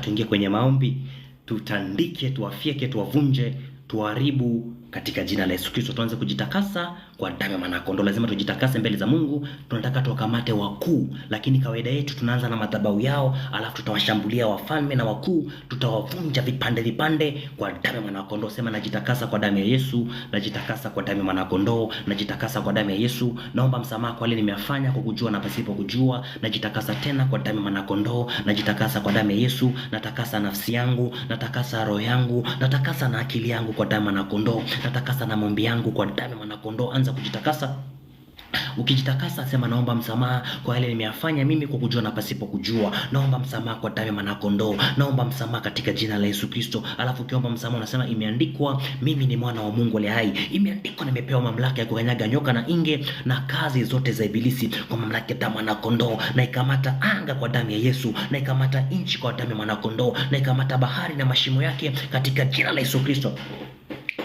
tuingie kwenye maombi, tutandike, tuwafyeke, tuwavunje, tuharibu katika jina la Yesu Kristo. Tuanze kujitakasa kwa damu ya mwanakondoo. Lazima tujitakase mbele za Mungu. Tunataka tuwakamate wakuu, lakini kawaida yetu tunaanza na madhabahu yao, alafu tutawashambulia wafalme na wakuu, tutawavunja vipande vipande kwa damu ya mwanakondoo. Sema najitakasa kwa damu ya Yesu, najitakasa kwa damu ya mwanakondoo, najitakasa kwa damu ya Yesu. Naomba msamaha kwa yale nimeyafanya kwa kujua na pasipo kujua. Najitakasa tena kwa damu ya mwanakondoo, najitakasa kwa damu ya Yesu. Natakasa nafsi yangu, natakasa roho yangu, natakasa na akili yangu kwa damu ya mwanakondoo. Natakasa na maombi yangu kwa damu ya mwanakondoo. Anza kujitakasa. Ukijitakasa sema naomba msamaha kwa yale nimeyafanya mimi kwa kujua na pasipo kujua. Naomba msamaha kwa damu ya mwanakondoo. Naomba msamaha katika jina la Yesu Kristo. Alafu ukiomba msamaha unasema imeandikwa mimi ni mwana wa Mungu aliye hai. Imeandikwa nimepewa mamlaka ya kukanyaga nyoka na inge na kazi zote za ibilisi kwa mamlaka ya damu ya mwanakondoo. Na ikamata anga kwa damu ya Yesu. Na ikamata nchi kwa damu ya mwanakondoo. Na ikamata bahari na mashimo yake katika jina la Yesu Kristo.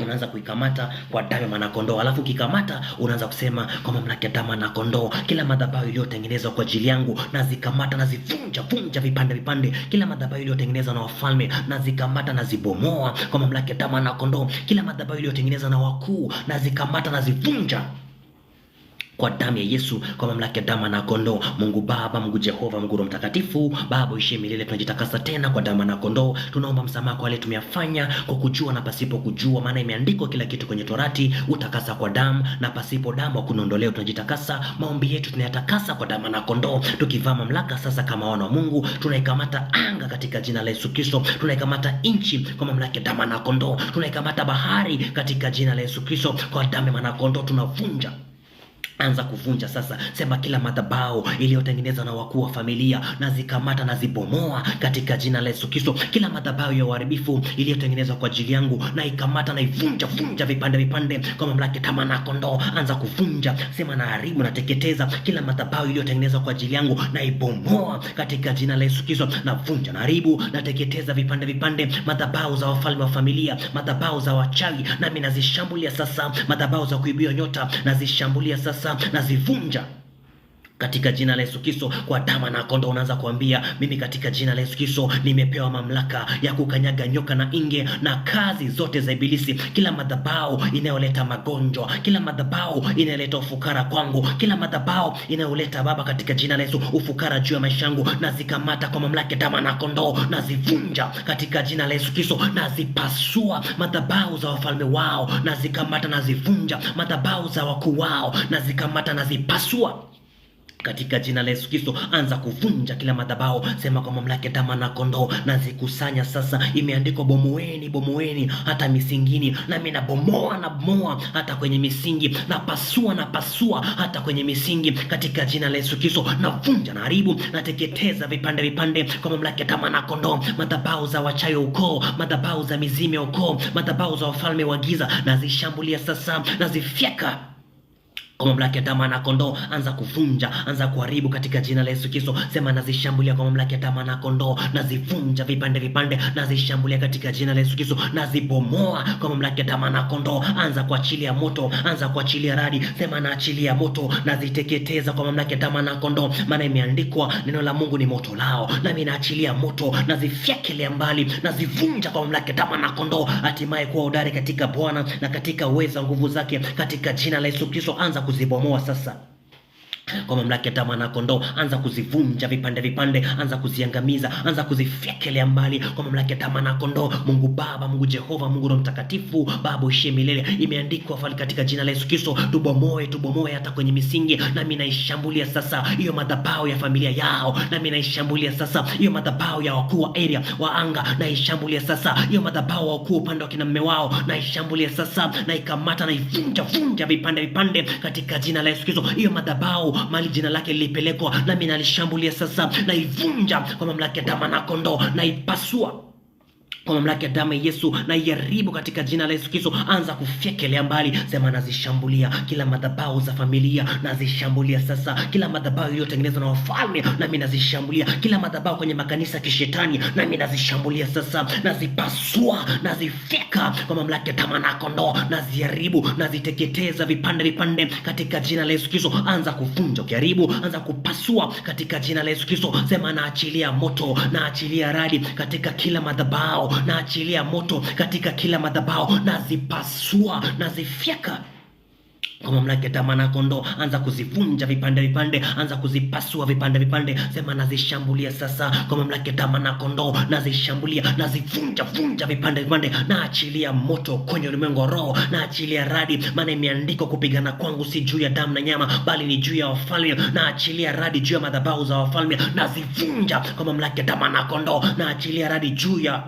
Unaanza kuikamata kwa damu ya mwanakondoo. Alafu ukikamata unaanza kusema kwa mamlaka ya damu ya mwanakondoo, kila madhabahu iliyotengenezwa kwa ajili yangu nazikamata, nazivunja vipande vipande. Kila madhabahu iliyotengenezwa na wafalme nazikamata, nazibomoa kwa mamlaka ya damu ya mwanakondoo. Kila madhabahu iliyotengenezwa na wakuu nazikamata, nazivunja kwa damu ya Yesu, kwa mamlaka ya damu na kondoo. Mungu Baba, Mungu Jehova, Mungu Roho Mtakatifu, Baba uishie milele, tunajitakasa tena kwa damu na kondoo. Tunaomba msamaha kwa wale tumeyafanya kwa kujua na pasipo kujua, maana imeandikwa kila kitu kwenye Torati, utakasa kwa damu na pasipo damu hakuna ondoleo. Tunajitakasa, maombi yetu tunayatakasa kwa damu na kondoo. Tukivaa mamlaka sasa kama wana wa Mungu, tunaikamata anga katika jina la Yesu Kristo. Tunaikamata nchi kwa mamlaka ya damu na kondoo. Tunaikamata bahari katika jina la Yesu Kristo. Kwa damu ya kondoo tunavunja. Anza kuvunja sasa. Sema kila madhabahu iliyotengenezwa na wakuu wa familia nazikamata, nazibomoa katika jina la Yesu Kristo. Kila madhabahu ya uharibifu iliyotengenezwa kwa ajili yangu naikamata, naivunja vipande vipande kwa mamlaka ya damu na kondoo. Anza kuvunja. Sema naharibu, nateketeza kila madhabahu iliyotengenezwa kwa ajili yangu, naibomoa katika jina la Yesu Kristo. Navunja, naharibu, nateketeza vipande vipande madhabahu za wafalme wa familia, madhabahu za wachawi, nami nazishambulia sasa. Madhabahu za kuibia nyota nazishambulia sasa, nazivunja katika jina la Yesu Kristo kwa damu na kondoo. Unaanza kuambia mimi katika jina la Yesu Kristo nimepewa mamlaka ya kukanyaga nyoka na inge na kazi zote za ibilisi. Kila madhabahu inayoleta magonjwa, kila madhabahu inayoleta ufukara kwangu, kila madhabahu inayoleta Baba katika jina la Yesu ufukara juu ya maisha yangu, nazikamata kwa mamlaka ya damu na kondoo, nazivunja katika jina la Yesu Kristo. Nazipasua madhabahu za wafalme wao, nazikamata, nazivunja madhabahu za wakuu wao, nazikamata, nazipasua katika jina la Yesu Kristo. Anza kuvunja kila madhabahu. Sema kwa mamlaka ya damu na kondoo nazikusanya sasa. Imeandikwa bomoeni hata misingini, nami nabomoa hata kwenye misingi, napasua hata kwenye misingi katika jina la Yesu Kristo. Navunja, naharibu, nateketeza vipande kwa mamlaka ya damu na kondoo. Madhabahu za wachawi ukoo, madhabahu za mizimu ya ukoo, madhabahu za wafalme wa giza nazishambulia sasa, nazifyeka kwa mamlaka ya damu na kondoo. Anza kuvunja, anza kuharibu katika jina la Yesu Kristo. Sema nazishambulia kwa mamlaka ya damu na kondoo, nazivunja vipande, nazishambulia katika jina la Yesu Kristo, nazibomoa kwa mamlaka ya damu na kondoo. Anza kuachilia moto, anza kuachilia radi. Sema naachilia moto, naziteketeza kwa mamlaka ya damu na kondoo, maana imeandikwa neno la Mungu ni moto lao. Nami naachilia moto, nazifyekelea mbali, nazivunja kwa mamlaka ya damu na kondoo, hatimaye kuwa hodari katika Bwana na katika uwezo wa nguvu zake katika jina la Yesu Kristo. Anza kuzibomoa sasa kwa mamlaka ya damu na kondoo. Anza kuzivunja vipande, anza kuziangamiza, anza kuzifyekelea mbali kwa mamlaka ya damu na kondoo. Mungu Baba, Mungu Jehova, Mungu Roho Mtakatifu, Baba uishie milele. Imeandikwa katika jina la Yesu Kristo, tubomoe hata kwenye misingi. Nami naishambulia sasa hiyo madhabahu ya familia yao, nami naishambulia sasa hiyo madhabahu ya wakuu wa area wa anga, naishambulia sasa hiyo madhabahu wa wakuu upande wa kina mume wao, naishambulia sasa, naikamata, naivunja vipande katika jina la Yesu Kristo. Hiyo madhabahu mali jina lake lilipelekwa, nami nalishambulia sasa, naivunja kwa mamlaka ya damu na kondoo, naipasua Kwa mamlaka ya damu ya Yesu na iharibu katika jina la Yesu Kristo. Anza kufyekelea mbali, sema nazishambulia kila madhabahu za familia, nazishambulia sasa. Kila madhabahu iliyotengenezwa na wafalme, nami nazishambulia. Kila madhabahu kwenye makanisa ya kishetani, nami nazishambulia sasa. Nazipasua, nazifyeka kwa mamlaka ya damu na kondoo, naziharibu, naziteketeza vipande vipande katika jina la Yesu Kristo. Anza kuvunja ukiharibu, anza kupasua katika jina la Yesu Kristo. Sema naachilia moto, naachilia radi katika kila madhabahu, naachilia moto katika kila madhabahu, nazipasua, nazifyeka kwa mamlaka ya damu na kondoo. Anza kuzivunja vipande vipande, anza kuzipasua vipande vipande. Sema nazishambulia sasa kwa mamlaka ya damu na kondoo, nazishambulia, nazivunja vunja vipande vipande. Naachilia moto kwenye ulimwengu roho, naachilia radi, maana imeandikwa kupigana kwangu si juu ya damu na nyama, bali ni juu ya wafalme. Naachilia radi juu ya madhabahu za wafalme, nazivunja kwa mamlaka ya damu na kondoo. Naachilia radi juu ya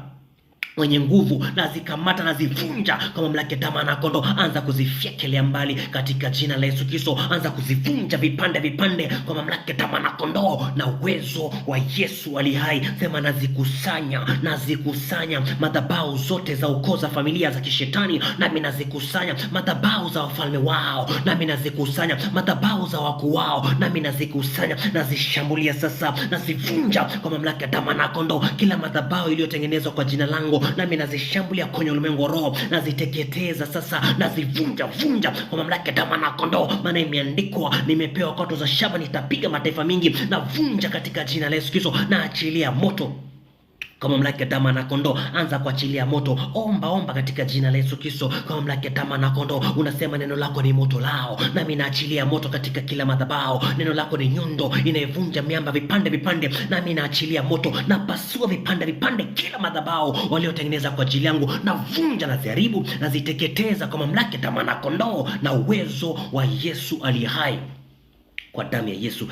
wenye nguvu, nazikamata, nazivunja kwa mamlaka ya damu na kondoo. Anza kuzifyekelea mbali katika jina la Yesu Kristo. Anza kuzivunja vipande vipande kwa mamlaka ya damu na kondoo na uwezo wa Yesu ali hai. Sema nazikusanya, nazikusanya madhabahu zote za ukoo za familia za kishetani, nami nazikusanya madhabahu za wafalme wao, nami nazikusanya madhabahu za wakuu wao, nami nazikusanya, nazishambulia sasa, nazivunja kwa mamlaka ya damu na kondoo. Kila madhabahu iliyotengenezwa kwa jina langu, nami nazishambulia kwenye ulimwengu roho, naziteketeza sasa, nazivunja vunja kwa mamlaka ya damu na kondoo, maana imeandikwa, nimepewa kwato za shaba, nitapiga mataifa mingi. Na vunja katika jina la Yesu Kristo. Naachilia moto kwa mamlaka ya damu na kondoo. Anza kuachilia moto, omba katika jina la Yesu Kristo. Kwa mamlaka ya damu na kondoo, unasema neno lako ni moto lao, nami naachilia moto katika kila madhabahu. Neno lako ni nyundo inayovunja miamba vipande vipande, nami naachilia moto, napasua vipande vipande kila madhabahu waliotengeneza kwa ajili yangu, navunja, naziharibu, naziteketeza kwa mamlaka ya damu na kondoo na uwezo wa Yesu aliye hai. Kwa damu ya Yesu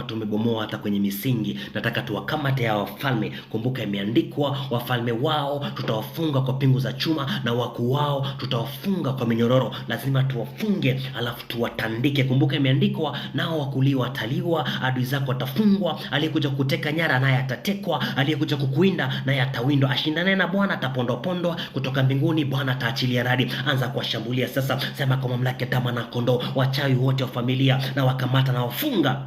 tumebomoa hata kwenye misingi. Nataka tuwakamate hao wafalme. Kumbuka imeandikwa, wafalme wao tutawafunga kwa pingu za chuma na wakuu wao tutawafunga kwa minyororo. Lazima tuwafunge alafu tuwatandike. Kumbuka imeandikwa, nao wakuliwa wataliwa, adui zako watafungwa, aliyekuja kuteka nyara naye atatekwa, aliyekuja kukuinda naye atawindwa, ashindane na Bwana atapondwa kutoka mbinguni, Bwana ataachilia radi. Anza kuwashambulia sasa. Sema kwa mamlaka ya damu na kondoo, wachawi wote wa familia na wakamata na wafunga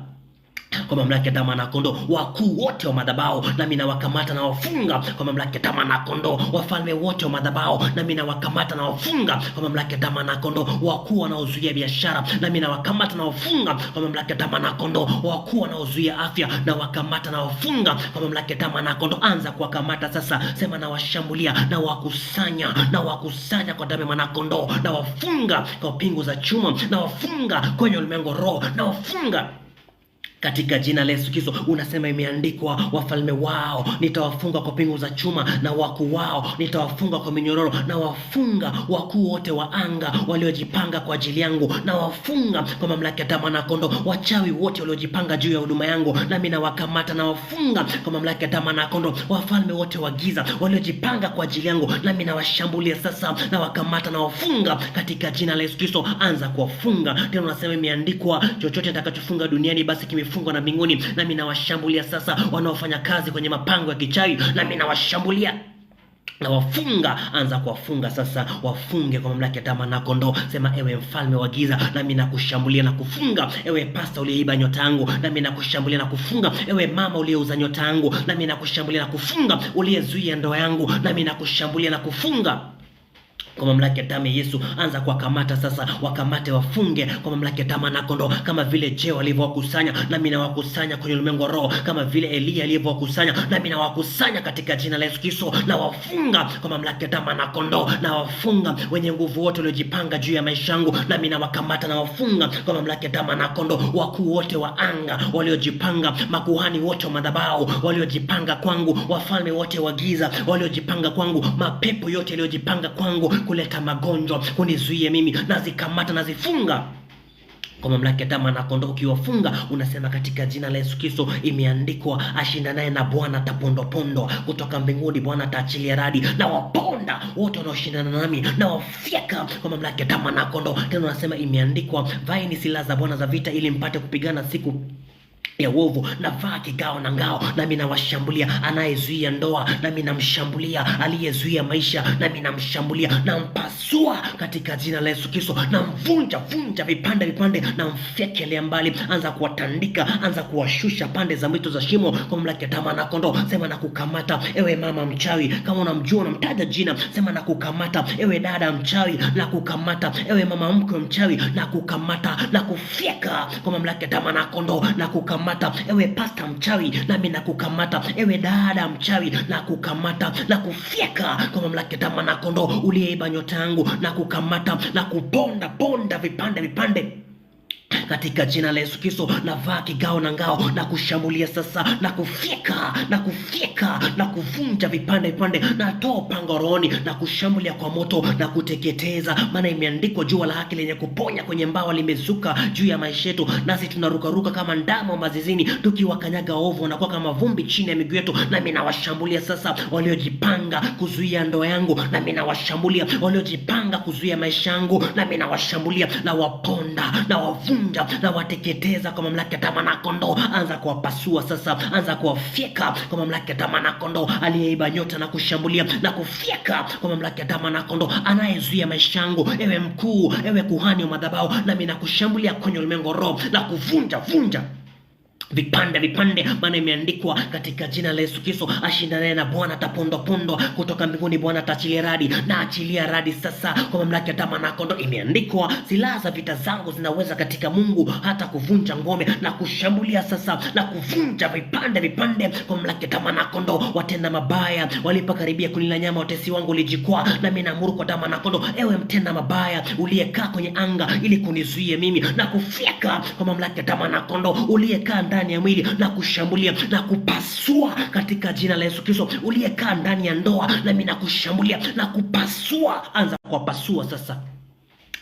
kwa mamlaka ya damu na kondoo. Wakuu wote wa madhabahu, nami nawakamata na wafunga kwa mamlaka ya damu na kondoo. Wafalme wote wa madhabahu, nami nawakamata na wafunga kwa mamlaka ya damu na kondoo. Wakuu wanaozuia biashara, nami nawakamata na wafunga kwa mamlaka ya damu na kondoo. Wakuu wanaozuia afya, na wakamata na wafunga kwa mamlaka ya damu na kondoo. Anza kuwakamata sasa. Sema na washambulia, na wakusanya kwa damu na kondoo, na wafunga kwa pingu za chuma, na wafunga kwenye ulimwengu roho, na wafunga katika jina la Yesu Kristo. Unasema imeandikwa, wafalme wao nitawafunga kwa pingu za chuma, na wakuu wao nitawafunga kwa minyororo. Na wafunga wakuu wote wa anga waliojipanga kwa ajili yangu, na wafunga kwa mamlaka ya damu na kondoo. Wachawi wote waliojipanga juu ya huduma yangu, nami nawakamata na wafunga kwa mamlaka ya damu na kondoo. Wafalme wote wa giza waliojipanga kwa ajili yangu, nami nawashambulia sasa, na wakamata na wafunga katika jina la Yesu Kristo. Anza kuwafunga tena. Unasema imeandikwa, chochote nitakachofunga duniani basi kimefungwa na mbinguni. Nami nawashambulia sasa wanaofanya kazi kwenye mapango ya kichawi, nami nawashambulia na wafunga. Anza kuwafunga sasa, wafunge kwa mamlaka ya damu na kondoo. Sema, ewe mfalme wa giza, nami nakushambulia na kufunga. Ewe pasta uliyeiba nyota yangu, nami nakushambulia na kufunga. Ewe mama uliyeuza nyota yangu, nami nakushambulia na kufunga. Uliyezuia ndoa yangu, nami nakushambulia na kufunga kwa mamlaka ya damu ya Yesu. Anza kuwakamata sasa, wakamate, wafunge kwa mamlaka ya damu na kondoo. Kama vile Jeo alivyowakusanya, nami nawakusanya kwenye ulimwengu roho. Kama vile Elia alivyowakusanya, nami nawakusanya katika jina la Yesu Kristo. Na wafunga kwa mamlaka ya damu na kondoo, na wafunga wenye nguvu wote waliojipanga juu ya maisha yangu, nami nawakamata na wafunga kwa mamlaka ya damu na kondoo. Wakuu wote wa anga waliojipanga, makuhani wote wa madhabahu waliojipanga kwangu, wafalme wote wa giza waliojipanga kwangu, mapepo yote yaliyojipanga kwangu kuleta magonjwa kunizuie mimi, nazikamata, nazifunga kwa mamlaka ya damu na kondoo. Ukiwafunga unasema katika jina la Yesu Kristo, imeandikwa, ashindanaye na Bwana atapondwa kutoka mbinguni, Bwana ataachilia radi, na waponda wote wanaoshindana nami, na wafyeka kwa mamlaka ya damu na kondoo. Tena unasema imeandikwa, vaeni silaha za Bwana za vita, ili mpate kupigana siku ya uovu, navaa kigao na ngao, nami nawashambulia anayezuia ndoa, nami namshambulia aliyezuia maisha, nami namshambulia, nampasua katika jina la Yesu Kristo, namvunja vipande vipande, namfyekelea mbali. Anza kuwatandika, anza kuwashusha pande za mito za shimo kwa mamlaka ya damu na kondoo. Sema na kukamata ewe mama mchawi, kama unamjua unamtaja jina, sema na kukamata ewe dada mchawi, na kukamata ewe mama mkwe mchawi, na kukamata na kufyeka kwa mamlaka ya damu na kondoo, na kukamata ewe pasta mchawi, nami na kukamata ewe dada mchawi, na kukamata na kufyeka kwa mamlaka ya damu na kondoo. Uliyeiba nyota yangu, na kukamata na kuponda vipande vipande katika jina la Yesu Kristo. Navaa kigao na ngao, na kushambulia sasa, na kufyeka na kuvunja vipande vipande, na toa upanga rohoni, na kushambulia kwa moto na kuteketeza. Maana imeandikwa, jua la haki lenye kuponya kwenye mbawa limezuka juu ya maisha yetu, nasi tunarukaruka kama ndama mazizini, tukiwakanyaga ovu wanakuwa kama vumbi chini ya miguu yetu. Nami nawashambulia sasa waliojipanga kuzuia ndoa yangu, nami nawashambulia waliojipanga kuzuia maisha yangu, nami nawashambulia, na waponda na wavunja na wateketeza kwa mamlaka ya damu na kondoo. Anza kuwapasua sasa, anza kuwafyeka kwa mamlaka ya damu na kondoo. Aliyeiba nyota, na kushambulia na kufyeka kwa mamlaka ya damu na kondoo. Anayezuia maisha yangu, ewe mkuu, ewe kuhani wa madhabahu, nami nakushambulia kwenye ulimwengu roho, na kuvunja vipande vipande. Maana imeandikwa katika jina la Yesu Kristo, ashindanaye na Bwana atapondwa kutoka mbinguni. Bwana ataachilia radi, na achilia radi sasa kwa mamlaka ya damu na kondoo. Imeandikwa, silaha za vita zangu zinaweza katika Mungu hata kuvunja ngome, na kushambulia sasa na kuvunja vipande vipande kwa mamlaka ya damu na kondoo. Watenda mabaya walipokaribia kunila nyama, watesi wangu ulijikwaa, nami naamuru kwa damu na kondoo, ewe mtenda mabaya uliyekaa kwenye anga ili kunizuia mimi, na kufyeka kwa mamlaka ya damu na kondoo. Uliyekaa ndani ya mwili, na kushambulia na kupasua katika jina la Yesu Kristo. Uliyekaa ndani ya ndoa, nami na kushambulia na kupasua. Anza kuwapasua sasa,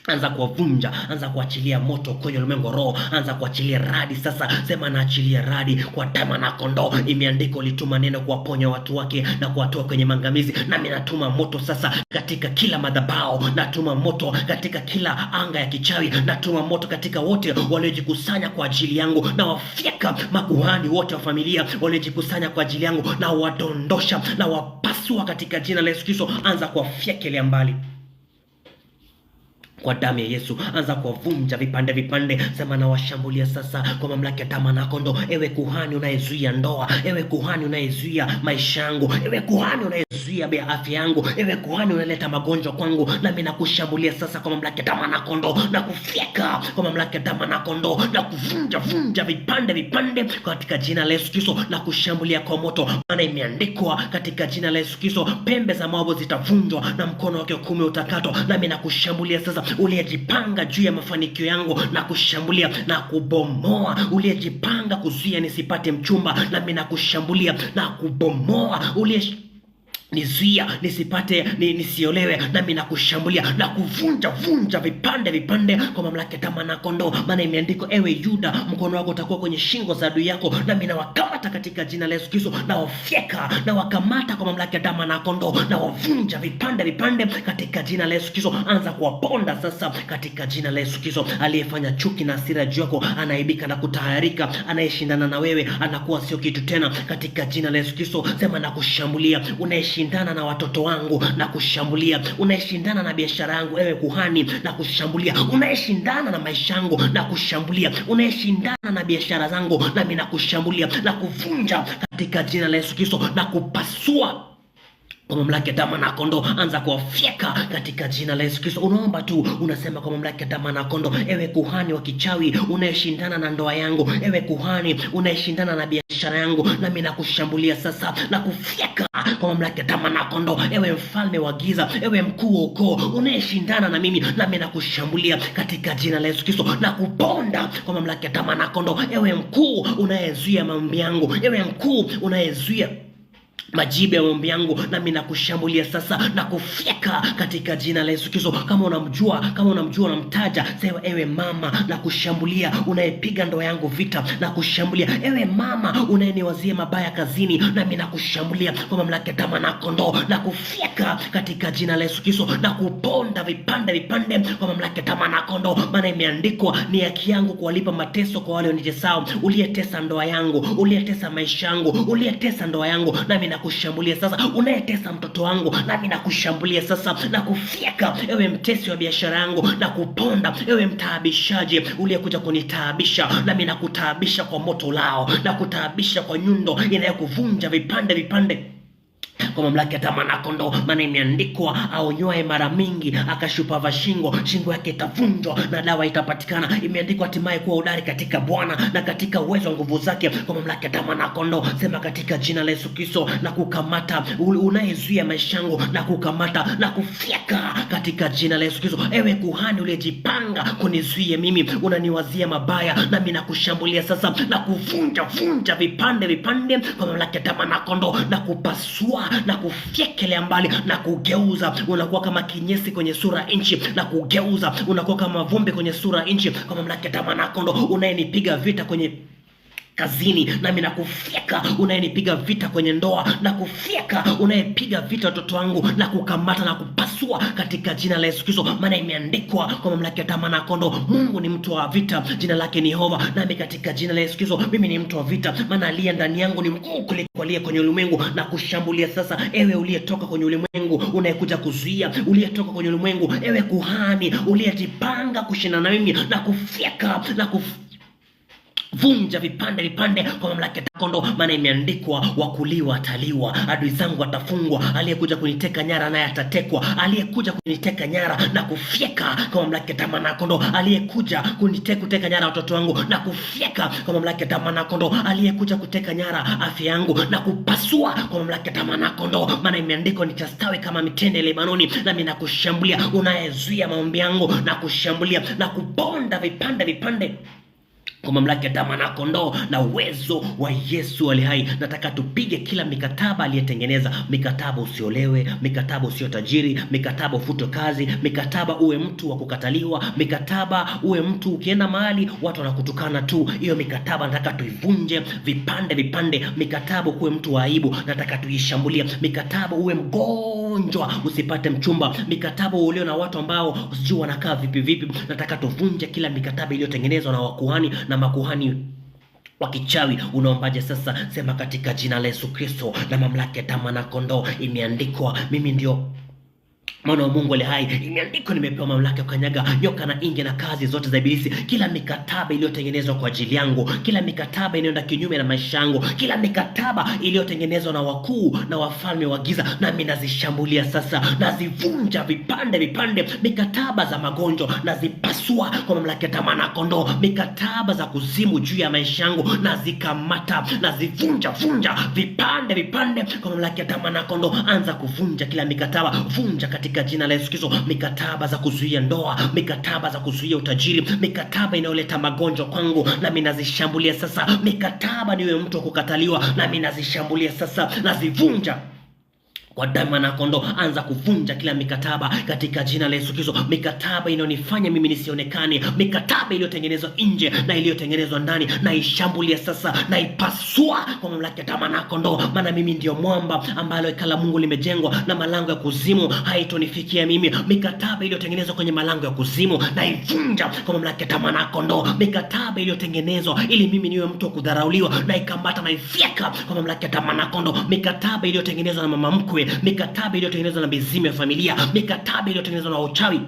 anza kuwavunja, anza kuachilia moto kwenye ulimwengu roho, anza kuachilia radi sasa. Sema na achilia radi kwa damu na kondoo. Imeandikwa, ulituma neno kuwaponya watu wake na kuwatoa kwenye mangamizi. Nami natuma moto sasa katika kila madhabahu, natuma moto katika kila anga ya kichawi, natuma moto katika wote waliojikusanya kwa ajili yangu, na wafyeka makuhani wote wa familia waliojikusanya kwa ajili yangu, na wadondosha na wapasua katika jina la Yesu Kristo. Anza kuwafyekelea mbali kwa damu ya Yesu. Anza kuwavunja vipande vipande. Sema na washambulia sasa kwa mamlaka ya damu na kondoo. Ewe kuhani unayezuia ndoa, ewe kuhani unayezuia maisha yangu, ewe kuhani unayezuia afya yangu, ewe kuhani unaleta magonjwa kwangu, nami nakushambulia sasa kwa mamlaka ya damu na kondoo, na kufyeka kwa mamlaka ya damu na kondoo, na kuvunja vipande vipande katika jina la Yesu Kristo, na kushambulia kwa moto. Maana imeandikwa katika jina la Yesu Kristo, pembe za Moabu zitavunjwa na mkono wake kuume utakatwa. Nami nakushambulia sasa uliyejipanga juu ya mafanikio yangu, na kushambulia na kubomoa. Uliyejipanga kuzuia nisipate mchumba, nami nakushambulia na kubomoa. Nizuia nisipate nisiolewe, nami nakushambulia na kuvunja vipande vipande kwa mamlaka ya damu na kondoo. Maana imeandikwa, ewe Yuda, mkono wako utakuwa kwenye shingo za adui yako, nami nawakamata katika jina la Yesu Kristo, na wafyeka na wakamata kwa mamlaka ya damu na kondoo, na wavunja vipande vipande katika jina la Yesu Kristo. Anza kuwaponda sasa katika jina la Yesu Kristo. Aliyefanya chuki na hasira juu yako anaibika na kutahayarika, anayeshindana na wewe anakuwa sio kitu tena katika jina la Yesu Kristo. Sema na kushambulia unayeshindana na watoto wangu, na kushambulia unayeshindana na biashara yangu, ewe kuhani, na kushambulia unayeshindana na maisha yangu, na kushambulia unayeshindana na biashara zangu, nami na kushambulia na kuvunja katika jina la Yesu Kristo, na kupasua kwa mamlaka ya damu na kondoo. Anza kuwafyeka katika jina la Yesu Kristo. Unaomba tu, unasema kwa mamlaka ya damu na kondoo, ewe kuhani wa kichawi unayeshindana na ndoa yangu, ewe kuhani unayeshindana na biashara yangu, nami nakushambulia sasa na kufyeka kwa mamlaka ya damu na kondoo. Ewe mfalme wa giza, ewe mkuu wa ukoo unayeshindana na mimi, nami nakushambulia katika jina la Yesu Kristo na kuponda kwa mamlaka ya damu na kondoo. Ewe mkuu unayezuia maombi yangu, ewe mkuu unayezuia majibu ya maombi yangu, nami nakushambulia sasa na kufyeka katika jina la Yesu Kristo. Kama unamjua unamtaja, sema ewe mama na kushambulia, unayepiga ndoa yangu vita na kushambulia. Ewe mama unayeniwazia mabaya kazini, nami nakushambulia kwa mamlaka ya damu na kondoo na kufyeka katika jina la Yesu Kristo na kuponda vipande vipande kwa mamlaka ya damu na kondoo. Maana imeandikwa, ni haki yangu kuwalipa mateso kwa wale wanitesao. Uliyetesa ndoa yangu, uliyetesa maisha yangu, uliyetesa ndoa yangu, nami nakushambulia sasa. Unayetesa mtoto wangu, nami nakushambulia sasa na kufyeka. Ewe mtesi wa biashara yangu na kuponda. Ewe mtaabishaji uliyekuja kunitaabisha, nami nakutaabisha kwa moto lao na kutaabisha kwa nyundo inayokuvunja vipande vipande kwa mamlaka ya damu na kondoo. Maana imeandikwa, aonywaye mara mingi akashupavu shingo, shingo yake itavunjwa na dawa itapatikana. Imeandikwa, hatimaye kuwa hodari katika Bwana na katika uwezo wa nguvu zake, kwa mamlaka ya damu na kondoo. Sema katika jina la Yesu Kristo na kukamata unayezuia maisha yangu na kukamata na kufyeka katika jina la Yesu Kristo. Ewe kuhani uliyejipanga kunizuia mimi, unaniwazia mabaya, nami nakushambulia sasa na kuvunja vipande vipande kwa mamlaka ya damu na kondoo na kupasua na kufyekelea mbali na kugeuza. Unakuwa kama kinyesi kwenye sura inchi na kugeuza, unakuwa kama vumbi kwenye sura inchi kwa mamlaka ya damu na kondoo. Unayenipiga vita kwenye kazini, nami nakufyeka. Unayenipiga vita kwenye ndoa na kufyeka. Unayepiga vita watoto wangu na kukamata na kupasua katika jina la Yesu Kristo. Maana imeandikwa kwa mamlaka ya damu na kondoo, Mungu ni mtu wa vita, jina lake ni Yehova. Nami katika jina la Yesu Kristo mimi ni mtu wa vita, maana aliye ndani yangu ni mkuu kuliko aliye kwenye ulimwengu. Na kushambulia sasa, ewe uliyetoka kwenye ulimwengu unayekuja kuzuia, uliyetoka kwenye ulimwengu, ewe kuhani uliyejipanga kushindana na mimi na kufyeka na vunja vipande vipande kwa mamlaka ya kondoo. Maana imeandikwa, wakuliwa ataliwa, adui zangu atafungwa, aliyekuja kuniteka nyara naye atatekwa. Aliyekuja kuniteka nyara na kufyeka kwa mamlaka ya damu na kondoo. Aliyekuja kuteka nyara watoto wangu na kufyeka kwa mamlaka ya damu na kondoo. Aliyekuja kuteka nyara afya yangu na kupasua kwa mamlaka ya damu na kondoo. Maana imeandikwa, nitastawi kama mitende Lebanoni, nami nakushambulia. Unayezuia maombi yangu na kushambulia na kuponda vipande vipande kwa mamlaka ya damu na kondoo na uwezo wa Yesu ali hai. Nataka tupige kila mikataba aliyetengeneza. Mikataba usiolewe, mikataba usio tajiri, mikataba ufutwe kazi, mikataba uwe mtu wa kukataliwa, mikataba uwe mtu ukienda mahali watu wanakutukana tu. Hiyo mikataba nataka tuivunje vipande vipande. Mikataba uwe mtu wa aibu, nataka tuishambulie. Mikataba uwe mgonjwa usipate mchumba, mikataba ulio na watu ambao usijui wanakaa vipi, nataka tuvunje kila mikataba iliyotengenezwa na wakuhani na makuhani wa kichawi. Unaombaje sasa? Sema katika jina la Yesu Kristo na mamlaka ya damu na kondoo. Imeandikwa, mimi ndio Mwana wa Mungu ali hai. Imeandikwa, nimepewa mamlaka ya kukanyaga nyoka na inge na kazi zote za ibilisi. Kila mikataba iliyotengenezwa kwa ajili yangu, kila mikataba inayoenda kinyume na maisha yangu, kila mikataba iliyotengenezwa na wakuu na wafalme wa giza, nami nazishambulia sasa, nazivunja vipande vipande. Mikataba za magonjwa nazipasua kwa mamlaka ya damu na kondoo. Mikataba za kuzimu juu ya maisha yangu nazikamata, nazivunja vipande vipande kwa mamlaka ya damu na kondoo. Anza kuvunja kila mikataba, vunja katika jina la Yesu Kristo. Mikataba za kuzuia ndoa, mikataba za kuzuia utajiri, mikataba inayoleta magonjwa kwangu, nami nazishambulia sasa. Mikataba niwe mtu wa kukataliwa, nami nazishambulia sasa, nazivunja kwa damu na kondoo. Anza kuvunja kila mikataba katika jina la Yesu Kristo. Mikataba inayonifanya mimi nisionekane, mikataba iliyotengenezwa nje na iliyotengenezwa ndani, na ishambulia sasa, na ipasua kwa mamlaka ya damu na kondoo. Maana mimi ndio mwamba ambalo hekalu Mungu limejengwa, na malango ya kuzimu haitonifikia mimi. Mikataba iliyotengenezwa kwenye malango ya kuzimu na ivunja kwa mamlaka ya damu na kondoo. Mikataba iliyotengenezwa ili mimi niwe mtu wa kudharauliwa, na ikamata na ifyeka kwa mamlaka ya damu na kondoo. Mikataba iliyotengenezwa na mama mkwe, mikataba iliyotengenezwa na mizimu ya familia, mikataba iliyotengenezwa na uchawi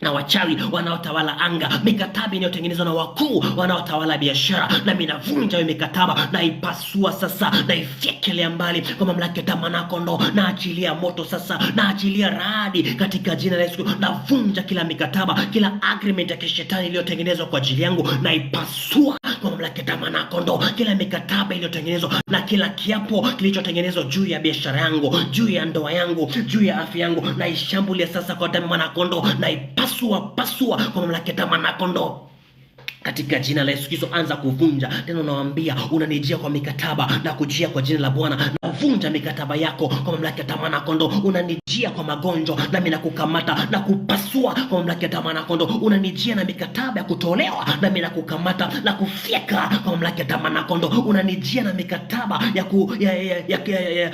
na wachawi wanaotawala anga, mikataba inayotengenezwa na wakuu wanaotawala biashara, na mimi navunja hiyo mikataba na ipasua sasa, na ifyekelea mbali kwa mamlaka ya damu na kondoo. Na achilia moto sasa, na achilia radi katika jina la Yesu. Navunja kila mikataba, kila agreement ya kishetani iliyotengenezwa kwa ajili yangu, na ipasua kwa mamlaka ya damu na kondoo. Kila mikataba iliyotengenezwa na kila kiapo kilichotengenezwa juu ya biashara yangu, juu ya ndoa yangu, juu ya afya yangu, na ishambulia sasa kwa damu na kondoo, na pasua kwa mamlaka ya damu na kondoo. Katika jina la Yesu Kristo anza kuvunja. Tena unawaambia unanijia kwa mikataba na kujia kwa jina la Bwana. Navunja mikataba yako kwa mamlaka ya damu na kondoo. Unanijia kwa magonjwa nami nakukamata na kupasua kwa mamlaka ya damu na kondoo. Unanijia na mikataba ya kutolewa nami nakukamata na kufyeka kwa mamlaka ya damu na kondoo. Unanijia na mikataba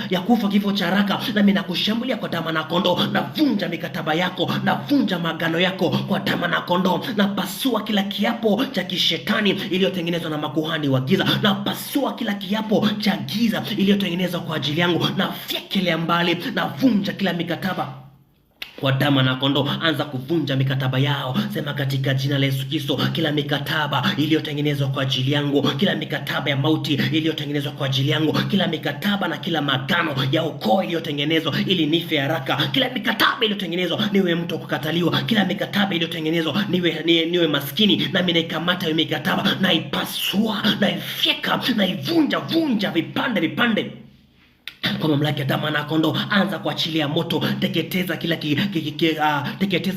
ya kufa kifo cha haraka nami nakushambulia kwa damu na kondoo. Navunja mikataba yako, navunja magano yako kwa damu na kondoo. Napasua kila kiapo cha kishetani iliyotengenezwa na makuhani wa giza. Na pasua kila kiapo cha giza iliyotengenezwa kwa ajili yangu. Na fyekelea mbali, na vunja kila mikataba kwa damu na kondoo. Anza kuvunja mikataba yao. Sema katika jina la Yesu Kristo, kila mikataba iliyotengenezwa kwa ajili yangu, kila mikataba ya mauti iliyotengenezwa kwa ajili yangu, kila mikataba na kila magano ya ukoo iliyotengenezwa ili nife haraka, kila mikataba iliyotengenezwa niwe mtu kukataliwa, kila mikataba iliyotengenezwa niwe maskini, nami naikamata hiyo mikataba, naipasua, naifyeka, naivunja vipande kwa mamlaka ya damu na kondoo. Anza kuachilia moto, teketeza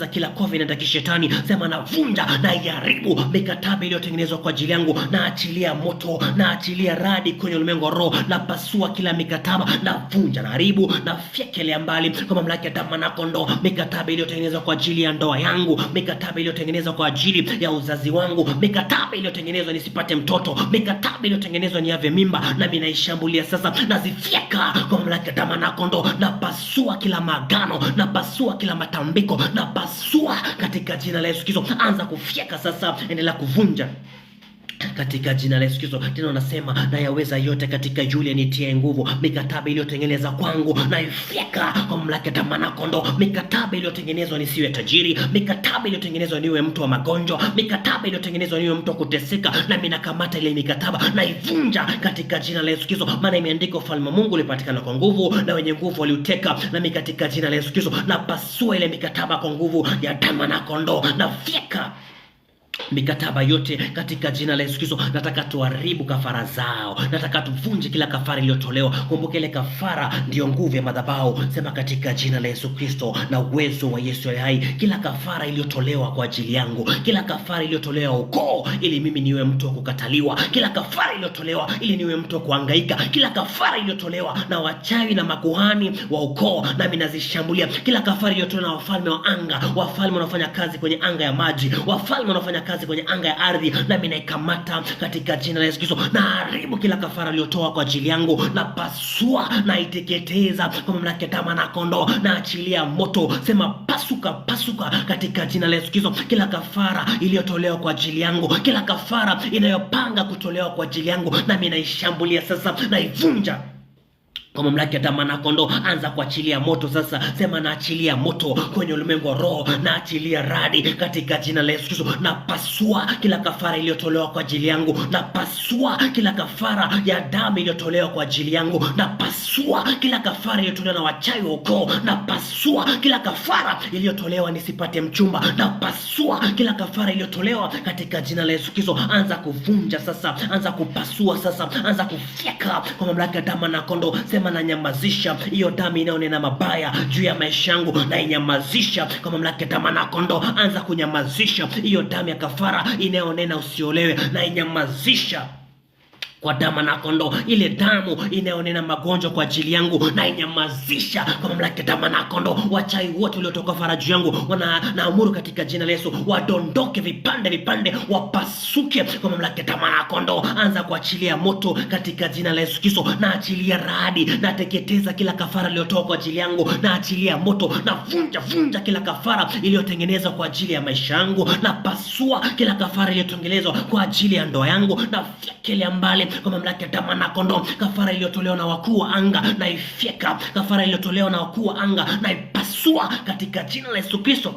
kila covenant ya kishetani. Sema navunja na iharibu mikataba iliyotengenezwa kwa ajili yangu. Na achilia moto, na achilia radi kwenye ulimwengu wa roho. Na pasua kila mikataba, na vunja, na haribu, na fyekelea mbali kwa mamlaka ya damu na kondoo. Mikataba iliyotengenezwa kwa ajili ya ndoa yangu, mikataba iliyotengenezwa kwa ajili ya uzazi wangu, mikataba iliyotengenezwa nisipate mtoto, mikataba iliyotengenezwa niave mimba, na mimi naishambulia sasa, nazifyeka kwa mamlaka ya damu na kondoo. Na pasua kila magano, na pasua kila matambiko, na pasua katika jina la Yesu Kristo. Anza kufyeka sasa, endelea kuvunja katika jina la Yesu Kristo. Tena unasema na yaweza yote katika yule nitie nguvu. Mikataba iliyotengeneza kwangu na ifyeka kwa mamlaka ya damu na kondoo. Mikataba iliyotengenezwa nisiwe tajiri, mikataba iliyotengenezwa niwe mtu wa magonjwa, mikataba iliyotengenezwa niwe mtu wa kuteseka, na mimi nakamata ile mikataba na ivunja katika jina la Yesu Kristo. Maana imeandikwa ufalme wa Mungu ulipatikana kwa nguvu, na wenye nguvu waliuteka. Na mimi katika jina la Yesu Kristo napasua ile mikataba kwa nguvu ya damu na kondoo, na fyeka mikataba yote katika jina la Yesu Kristo. Nataka tuharibu kafara zao, nataka tuvunje kila kafara iliyotolewa. Kumbuka ile kafara ndiyo nguvu ya madhabahu. Sema katika jina la Yesu Kristo na uwezo wa Yesu hai, kila kafara iliyotolewa kwa ajili yangu, kila kafara iliyotolewa ukoo ili mimi niwe mtu wa kukataliwa, kila kafara iliyotolewa ili niwe mtu wa kuhangaika, kila kafara iliyotolewa na wachawi na makuhani wa ukoo, nami nazishambulia. Kila kafara iliyotolewa na wafalme wa anga, wafalme wanaofanya kazi kwenye anga ya maji, wafalme wanaofanya kazi kwenye anga ya ardhi, nami naikamata katika jina la Yesu Kristo. Na haribu kila kafara iliyotoa kwa ajili yangu, na pasua na iteketeza kwa mamlaka ya damu na kondoo, na achilia moto. Sema pasuka katika jina la Yesu Kristo. Kila kafara iliyotolewa kwa ajili yangu, kila kafara inayopanga kutolewa kwa ajili yangu, nami naishambulia sasa, naivunja kwa mamlaka ya damu na kondoo. Anza kuachilia moto sasa. Sema naachilia moto kwenye ulimwengu wa roho, naachilia radi katika jina la Yesu Kristo. Na pasua kila kafara iliyotolewa kwa ajili yangu, na pasua kila kafara ya damu iliyotolewa kwa ajili yangu, na pasua kila kafara iliyotolewa na wachawi wa ukoo, na pasua kila kafara iliyotolewa nisipate mchumba, na pasua kila kafara iliyotolewa katika jina la Yesu Kristo. Anza kuvunja sasa, anza kupasua sasa, anza kufyeka kwa mamlaka ya damu na kondoo. Sema na nyamazisha hiyo damu inayonena mabaya juu ya maisha yangu, na inyamazisha kwa mamlaka ya damu na kondoo. Anza kunyamazisha hiyo damu ya kafara inayonena usiolewe, na inyamazisha kwa damu na kondoo. Ile damu inayonena magonjwa kwa ajili yangu, na inyamazisha kwa mamlaka ya damu na kondoo. Wachawi wote waliotoka faraja yangu, naamuru katika jina la Yesu wadondoke vipande, wapasuke kwa mamlaka ya damu na kondoo. Anza kuachilia moto katika jina la Yesu Kristo. Na achilia radi, na teketeza kila kafara iliyotoka kwa ajili yangu, na achilia moto, na vunja kila kafara iliyotengenezwa kwa ajili ya maisha yangu, na pasua kila kafara iliyotengenezwa kwa ajili ya ndoa yangu, na fyekelea mbali kwa mamlaka ya damu na kondoo. Kafara iliyotolewa na wakuu wa anga, na ifyeka. Kafara iliyotolewa na wakuu wa anga, na ipasua katika jina la Yesu Kristo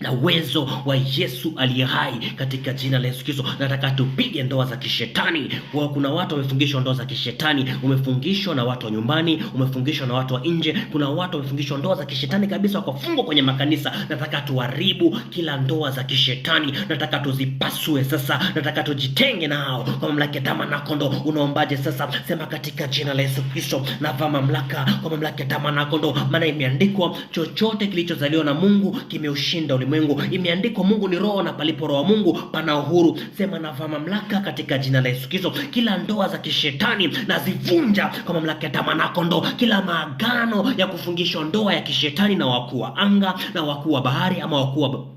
na uwezo wa Yesu aliye hai katika jina la Yesu Kristo. Nataka tupige ndoa za kishetani. Kuna watu wamefungishwa ndoa za kishetani, umefungishwa na watu wa nyumbani, umefungishwa na watu wa nje. Kuna watu wamefungishwa ndoa za kishetani kabisa, wakafungwa kwenye makanisa. Nataka tuharibu kila ndoa za kishetani, nataka tuzipasue sasa, nataka tujitenge nao kwa mamlaka ya damu na kondoo. Unaombaje sasa? Sema katika jina la Yesu Kristo navaa mamlaka kwa mamlaka ya damu na kondoo, maana imeandikwa chochote kilichozaliwa na Mungu kimeushinda ulimwengu. Imeandikwa Mungu ni roho na palipo roho wa Mungu pana uhuru. Sema navaa mamlaka katika jina la Yesu Kristo. Kila ndoa za kishetani nazivunja kwa mamlaka ya damu na kondoo. Kila maagano ya kufungishwa ndoa ya kishetani na wakuu wa anga na wakuu wa bahari ama wakuu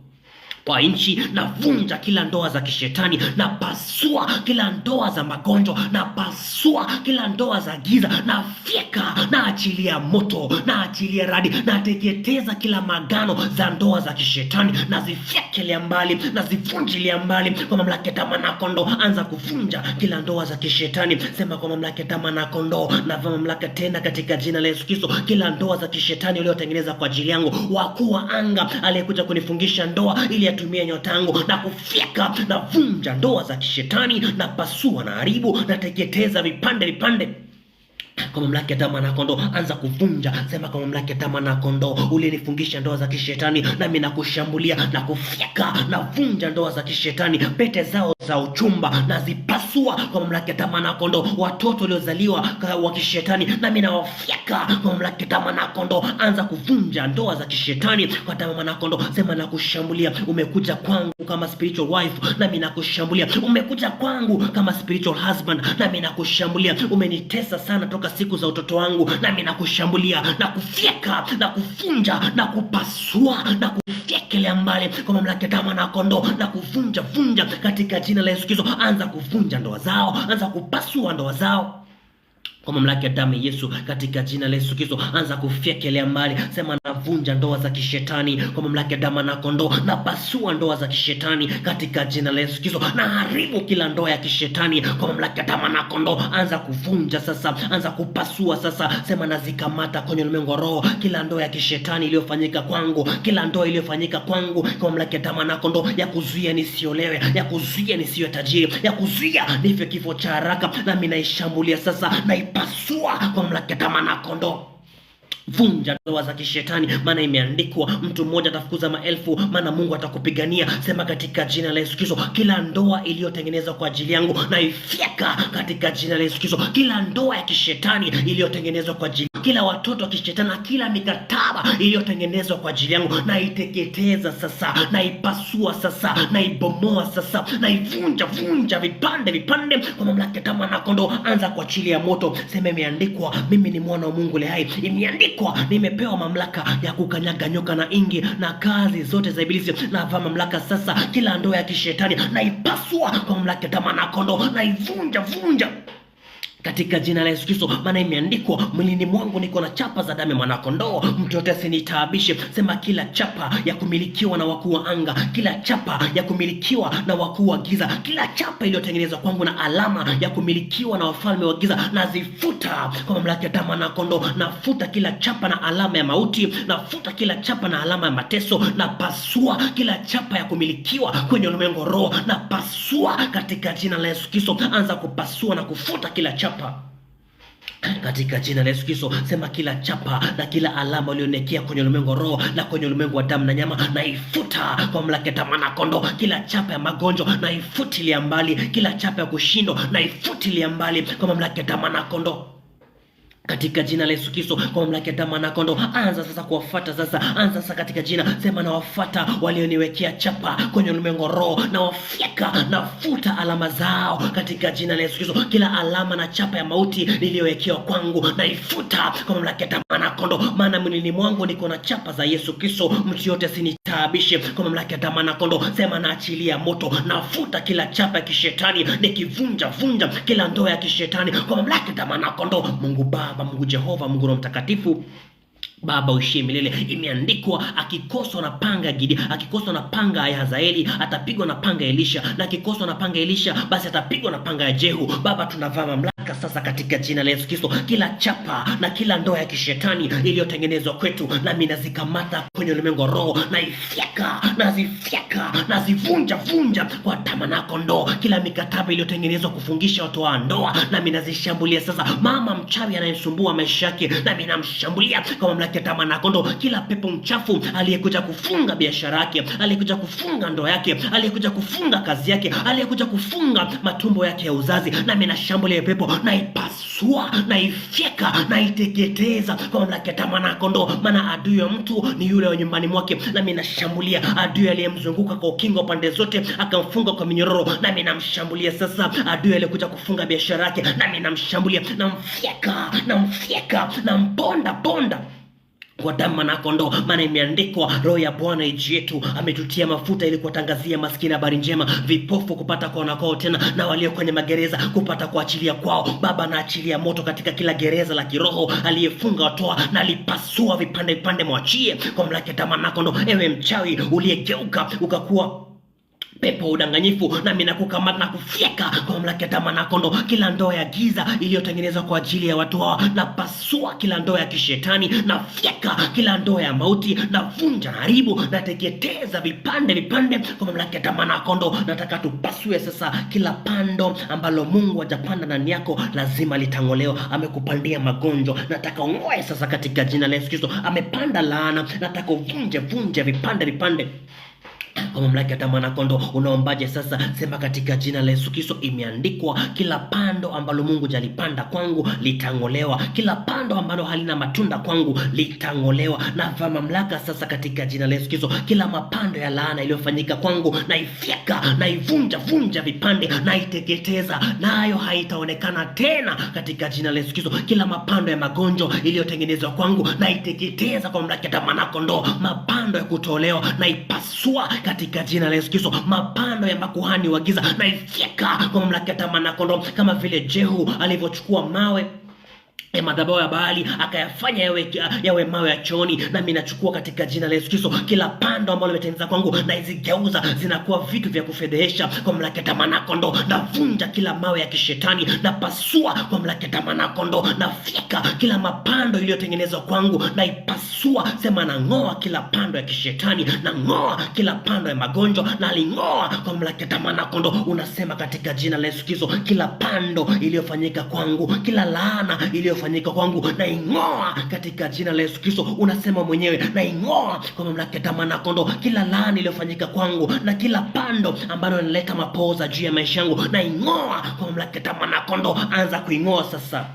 wa nchi, navunja kila ndoa za kishetani, na pasua kila ndoa za magonjwa, na pasua kila ndoa za giza, na fyeka, na achilia moto, na achilia radi, na teketeza kila magano za ndoa za kishetani, na zifyekelea mbali, na zivunjilia mbali kwa mamlaka ya damu na kondoo. Anza kuvunja kila ndoa za kishetani. Sema kwa mamlaka ya damu na kondoo, na mamlaka tena katika jina la Yesu Kristo, kila ndoa za kishetani uliotengeneza kwa ajili yangu, wakuu wa anga aliyekuja kunifungisha ndoa ili atumie nyota yangu, na kufyeka na vunja ndoa za kishetani, na pasua na haribu na teketeza vipande vipande kwa mamlaka ya damu na kondoo. Anza kuvunja. Sema kwa mamlaka ya damu na kondoo, ulinifungisha ndoa za kishetani, nami nakushambulia na kufyeka na vunja ndoa za kishetani. Pete zao za uchumba na zipasua kwa mamlaka ya damu na kondoo. Watoto waliozaliwa wa kishetani, nami nawafyeka kwa mamlaka ya damu na kondoo. Anza kuvunja ndoa za kishetani kwa damu na kondoo. Sema nakushambulia. Umekuja kwangu kama spiritual wife, nami nakushambulia. Umekuja kwangu kama spiritual husband, nami nakushambulia. Umenitesa sana toka siku za utoto wangu, nami nakushambulia na kufyeka na kuvunja na kupasua na kufyekelea mbali kwa mamlaka ya damu na kondoo, na kuvunja katika jina la Yesu Kristo. Anza kuvunja ndoa zao, anza kupasua ndoa zao kwa mamlaka ya damu ya Yesu katika jina la Yesu Kristo. Anza kufyekelea mbali. Sema navunja ndoa za kishetani kwa mamlaka ya damu na kondoo, na pasua ndoa za kishetani katika jina la Yesu Kristo, na haribu kila ndoa ya kishetani kwa mamlaka ya damu na kondoo. Anza kuvunja sasa, anza kupasua sasa. Sema nazikamata kwenye ulimwengu wa roho kila ndoa ya kishetani iliyofanyika kwangu, kila ndoa iliyofanyika kwangu kwa mamlaka ya damu na kondoo, ya kuzuia nisiolewe, ya kuzuia nisiwe tajiri, ya kuzuia nife kifo cha haraka, nami naishambulia sasa, pasua kwa mamlaka ya damu na kondoo. Vunja ndoa za kishetani, maana imeandikwa mtu mmoja atafukuza maelfu, maana Mungu atakupigania. Sema katika jina la Yesu Kristo, kila ndoa iliyotengenezwa kwa ajili yangu na ifyeka katika jina la Yesu Kristo. Kila ndoa ya kishetani iliyotengenezwa kwa ajili, kila watoto wa kishetani na kila mikataba iliyotengenezwa kwa ajili yangu, na iteketeza sasa, na ipasua sasa, na ibomoa sasa, na ivunja vipande kwa mamlaka ya damu na kondoo. Anza kuachilia moto. Sema imeandikwa mimi ni mwana wa Mungu aliye hai. Imeandikwa nimepewa mamlaka ya kukanyaga nyoka na ingi na kazi zote za ibilisi. Na vaa mamlaka sasa kila ndoa ya kishetani, na ipasua kwa mamlaka ya damu na kondoo, na ivunja katika jina la Yesu Kristo, maana imeandikwa mwilini mwangu niko na chapa za damu ya mwana kondoo, mtu yote asinitaabishe. Sema kila chapa ya kumilikiwa na wakuu wa anga, kila chapa ya kumilikiwa na wakuu wa giza, kila chapa iliyotengenezwa kwangu na alama ya kumilikiwa na wafalme wa giza, nazifuta kwa mamlaka ya damu na kondoo. Nafuta kila chapa na alama ya mauti, nafuta kila chapa na alama ya mateso, na pasua kila chapa ya kumilikiwa kwenye ulimwengu roho, na pasua katika jina la Yesu Kristo. Anza kupasua na kufuta kila chapa katika jina la Yesu Kristo. Sema kila chapa na kila alama ulionekea kwenye ulimwengu roho na kwenye ulimwengu wa damu na nyama, na ifuta kwa mamlaka ya damu na kondoo. Kila chapa ya magonjwa na ifutilia mbali, kila chapa ya kushindwa na ifutilia mbali kwa mamlaka ya damu na kondoo katika jina la Yesu Kristo, kwa mamlaka ya damu na kondoo. Anza sasa kuwafuata sasa, anza sasa katika jina. Sema nawafuata walioniwekea chapa kwenye ulimwengu roho, na wafyeka na futa alama zao katika jina la Yesu Kristo. Kila alama na chapa ya mauti niliyowekewa kwangu na ifuta kwa mamlaka ya damu na kondoo, maana mwilini mwangu niko na chapa za Yesu Kristo, mtu yote asinitaabishe kwa mamlaka ya damu na kondoo. Sema naachilia moto, nafuta kila chapa ya kishetani, nikivunja kila ndoa ya kishetani kwa mamlaka ya damu na kondoo. Mungu Baba, Mungu Jehova, Mungu Roho Mtakatifu, Baba uishie milele. Imeandikwa akikoswa na panga Gideoni, akikoswa na panga ya Hazaeli atapigwa na panga ya Elisha, na akikoswa na panga ya Elisha basi atapigwa na panga ya Jehu. Baba tunavaa mamlaka sasa katika jina la Yesu Kristo, kila chapa na kila ndoa ya kishetani iliyotengenezwa kwetu, nami nazikamata kwenye ulimwengu roho, na ifyeka na zivunja kwa damu na kondoo. Kila mikataba iliyotengenezwa kufungisha watu wa ndoa, nami nazishambulia sasa. Mama mchawi anayesumbua maisha yake, nami namshambulia kwa mamlaka ya damu na kondoo. Kila pepo mchafu aliyekuja kufunga biashara yake, aliyekuja kufunga ndoa yake, aliyekuja kufunga kazi yake, aliyekuja kufunga matumbo yake ya uzazi, nami nashambulia pepo naipasua, naifyeka, naiteketeza kwa mamlaka ya mwana kondoo. Maana adui ya mtu ni yule wa nyumbani mwake, nami nashambulia adui aliyemzunguka kwa ukingo pande zote, akamfunga kwa minyororo, nami namshambulia sasa. Adui aliyekuja kufunga biashara yake, nami namshambulia, namfyeka, namponda kwa damu na kondoo. Maana imeandikwa, Roho ya Bwana juu yetu, ametutia mafuta ili kuwatangazia maskini habari njema, vipofu kupata kuona kwao tena, na walio kwenye magereza kupata kuachilia kwao. Baba, naachilia moto katika kila gereza la kiroho, aliyefunga watoa, na alipasua vipande, mwachie kwa mamlaka ya damu na kondoo. Ewe mchawi uliyegeuka ukakuwa pepo udanganyifu, nami nakukamata na kufyeka kwa mamlaka ya damu na kondoo. Kila ndoa ya giza iliyotengenezwa kwa ajili ya watu hawa, napasua kila ndoa ya kishetani, nafyeka kila ndoa ya mauti, navunja, haribu, nateketeza vipande kwa mamlaka ya damu na kondoo. Nataka tupasue sasa kila pando ambalo Mungu hajapanda ndani yako, lazima litang'olewa. Amekupandia magonjwa, nataka ung'oe sasa katika jina la Yesu Kristo. Amepanda laana, nataka uvunje vipande kwa mamlaka ya damu na kondoo. Unaombaje sasa? Sema katika jina la Yesu Kristo. Imeandikwa, kila pando ambalo Mungu jalipanda kwangu litang'olewa, kila pando ambalo halina matunda kwangu litang'olewa. Na mamlaka sasa katika jina la Yesu Kristo, kila mapando ya laana iliyofanyika kwangu naifyeka, naivunja vipande, naiteketeza, nayo haitaonekana tena katika jina la Yesu Kristo. Kila mapando ya magonjwa iliyotengenezwa kwangu naiteketeza kwa mamlaka ya damu na kondoo. Mapando ya kutolewa naipasua katika jina la Yesu Kristo. Mapando ya makuhani wa giza naifyeka kwa mamlaka ya damu na kondoo. Kama vile Jehu alivyochukua mawe madhabahu ya Baali akayafanya yawe mawe ya chooni, nami nachukua katika jina la Yesu Kristo kila pando ambalo limetengeneza kwangu na izigeuza zinakuwa vitu vya kufedhehesha kwa mamlaka ya damu na kondoo. Navunja kila mawe ya kishetani, na pasua kwa mamlaka ya damu na kondoo. Nafyeka kila mapando iliyotengenezwa kwangu, na ipasua. Sema, nang'oa kila pando ya kishetani, nang'oa kila pando ya magonjwa, na aling'oa kwa mamlaka ya damu na kondoo. Unasema katika jina la Yesu Kristo, kila pando iliyofanyika kwangu, kila laana iliyofanyika kwangu, na ing'oa katika jina la Yesu Kristo. Unasema mwenyewe, na ing'oa kwa mamlaka ya damu na kondoo. Kila laana iliyofanyika kwangu na kila pando ambalo linaleta mapoza juu ya maisha yangu, na ing'oa kwa mamlaka ya damu na kondoo. Anza kuing'oa sasa.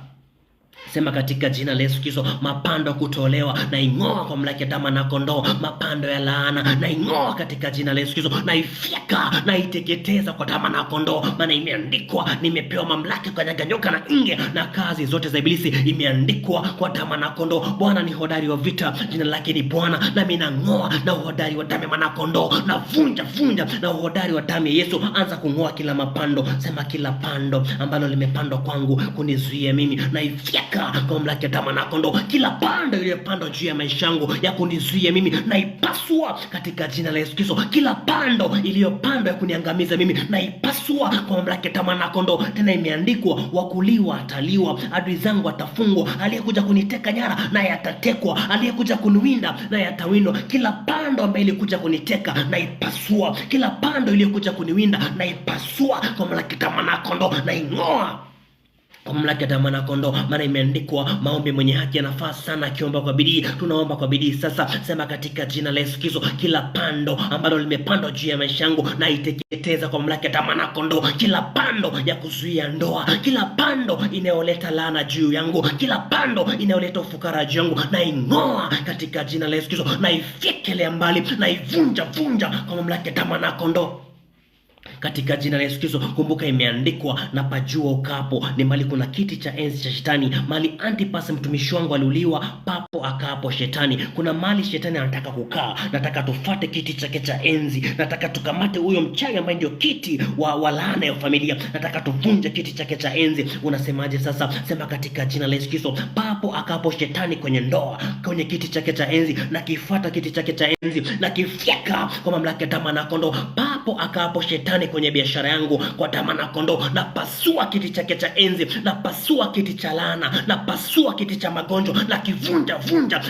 Sema katika jina la Yesu Kristo, mapando kutolewa na ing'oa kwa mamlaka ya damu na kondoo. Mapando ya laana na ing'oa katika jina la Yesu Kristo, na ifyeka na iteketeza kwa damu na kondoo. Maana imeandikwa, nimepewa mamlaka kukanyaga nyoka na nge na kazi zote za ibilisi. Imeandikwa kwa damu na kondoo. Bwana ni hodari wa vita, jina lake ni Bwana. Nami nang'oa na uhodari wa damu na kondoo, na vunja na uhodari wa damu ya Yesu. Anza kung'oa kila mapando. Sema, kila pando ambalo limepandwa kwangu kunizuia mimi, na ifyeka kwa mamlaka ya damu na kondoo. Kila pando iliyopandwa juu ya maisha yangu ya kunizuia mimi, naipasua katika jina la Yesu Kristo. Kila pando iliyopandwa ya kuniangamiza mimi, naipasua kwa mamlaka ya damu na kondoo. Tena imeandikwa, wakuliwa ataliwa, adui zangu atafungwa, aliyekuja kuniteka nyara naye atatekwa, aliyekuja kuniwinda naye atawindwa. Kila pando ambayo ilikuja kuniteka naipasua, kila pando iliyokuja kuniwinda naipasua kwa mamlaka ya damu na kondoo, na ing'oa kwa mamlaka ya damu na kondoo. Maana imeandikwa, maombi mwenye haki yanafaa sana akiomba kwa bidii. Tunaomba kwa bidii sasa. Sema katika jina la Yesu Kristo, kila pando ambalo limepandwa juu ya maisha yangu na iteketeza kwa mamlaka ya damu na kondoo. Kila pando ya kuzuia ndoa, kila pando inayoleta laana juu yangu, kila pando inayoleta ufukara juu yangu, na ing'oa katika jina la Yesu Kristo, na ifyekelea mbali, na ivunja kwa mamlaka ya damu na kondoo katika jina la Yesu Kristo. Kumbuka imeandikwa, na pajua ukapo ni mali kuna kiti cha enzi cha shetani. Mali Antipas mtumishi wangu aliuliwa, papo akaapo shetani. Kuna mali shetani anataka kukaa. Nataka tufate kiti chake cha enzi. Nataka tukamate huyo mchawi ambaye ndio kiti wa laana ya familia. Nataka tuvunje kiti chake cha enzi. Unasemaje sasa? Sema katika jina la Yesu Kristo, papo akaapo shetani kwenye ndoa, kwenye kiti chake cha enzi, na kifuata kiti chake cha enzi, na kifyeka kwa mamlaka ya damu na kondoo. Papo akaapo shetani kwenye biashara yangu kwa damu na kondoo, na pasua kiti chake cha enzi, na pasua kiti cha laana, na pasua kiti cha magonjwa, na kivunja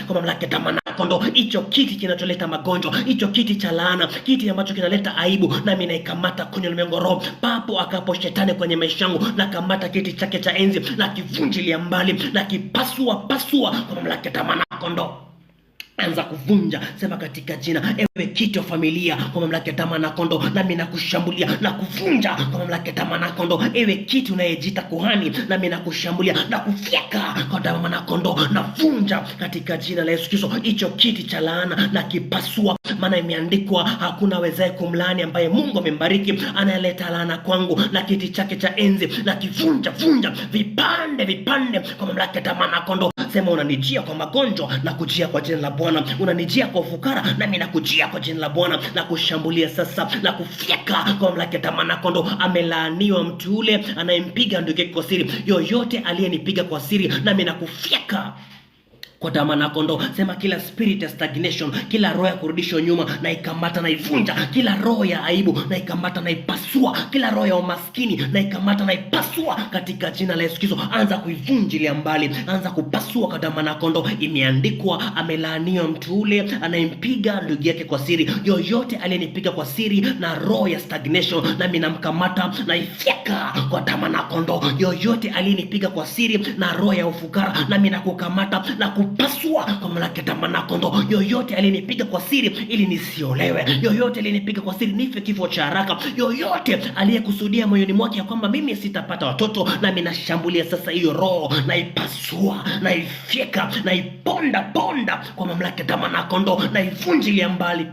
kwa mamlaka ya damu na kondoo. Hicho kiti kinacholeta magonjwa, hicho kiti cha laana, kiti ambacho kinaleta aibu, nami naikamata kwenye ulimwengu roho. Papo akapo shetani kwenye maisha yangu, na kamata kiti chake cha enzi, na kivunjilia mbali, na kipasua kwa mamlaka ya damu na kondoo. Anza kuvunja, sema katika jina. Ewe kiti wa familia, kwa mamlaka ya damu na kondoo, nami nakushambulia na kuvunja kwa mamlaka ya damu na kondoo. Ewe kiti unayejiita kuhani, nami nakushambulia na kufyeka kwa damu na kondoo, na vunja katika jina la Yesu Kristo hicho kiti cha laana na kipasua, maana imeandikwa, hakuna wezaye kumlaani ambaye Mungu amembariki. Anayeleta laana kwangu na kiti chake cha enzi na kivunja vunja vipande vipande kwa mamlaka ya damu na kondoo. Sema unanijia kwa magonjwa na kujia kwa jina la Bwana, unanijia kwa ufukara nami nakujia kwa jina la Bwana, na kushambulia sasa na kufyeka kwa mamlaka ya damu na kondoo. Amelaaniwa mtu yule anayempiga ndugu yake kwa siri, yoyote aliyenipiga kwa siri nami nakufyeka kwa damu na kondoo. Sema kila spirit ya stagnation, kila roho ya kurudishwa nyuma na ikamata na ivunja, kila roho ya aibu na ikamata na ipasua, kila roho ya umaskini na ikamata na ipasua katika jina la Yesu Kristo. Anza kuivunjilia mbali, anza kupasua kwa damu na kondoo. Imeandikwa, amelaaniwa mtu ule anayempiga ndugu yake kwa siri, yoyote aliyenipiga kwa siri na roho ya stagnation nami namkamata na ifyeka kwa damu na kondoo. Yoyote aliyenipiga kwa siri na roho ya ufukara nami nakukamata na pasua kwa mamlaka ya damu na kondoo. Yoyote aliyenipiga kwa siri ili nisiolewe, yoyote aliyenipiga kwa siri nife kifo cha haraka, yoyote aliyekusudia moyoni mwake ya kwamba mimi sitapata watoto, nami nashambulia sasa hiyo roho, na ipasua na ifyeka na iponda ponda kwa mamlaka ya damu na kondoo, na ivunjilia mbali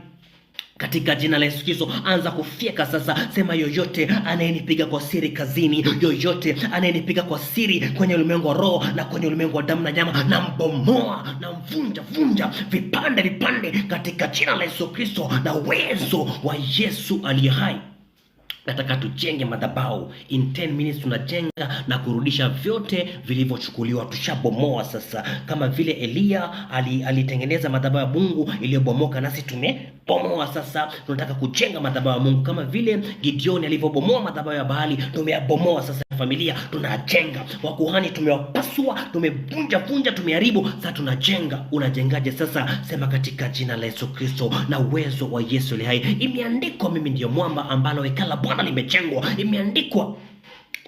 katika jina la Yesu Kristo. Anza kufyeka sasa. Sema yoyote anayenipiga kwa siri kazini, yoyote anayenipiga kwa siri kwenye ulimwengu wa roho na kwenye ulimwengu wa damu na nyama, na mbomoa na vunja vipande vipande katika jina la Yesu Kristo na uwezo wa Yesu aliye hai. Nataka tujenge madhabahu. In 10 minutes tunajenga na kurudisha vyote vilivyochukuliwa. Tushabomoa sasa, kama vile Elia alitengeneza madhabahu ya Mungu iliyobomoka, nasi tumebomoa sasa. Tunataka kujenga madhabahu ya Mungu kama vile Gideon alivyobomoa madhabahu ya Baali, tumeyabomoa sasa. Familia tunajenga, wakuhani tumewapasua, tumevunja tumeharibu, sasa tunajenga. Unajengaje sasa? Sema katika jina la Yesu Kristo na uwezo wa Yesu aliye hai. Imeandikwa, mimi ndiyo mwamba ambalo hekalu Bwana limejengwa. Imeandikwa,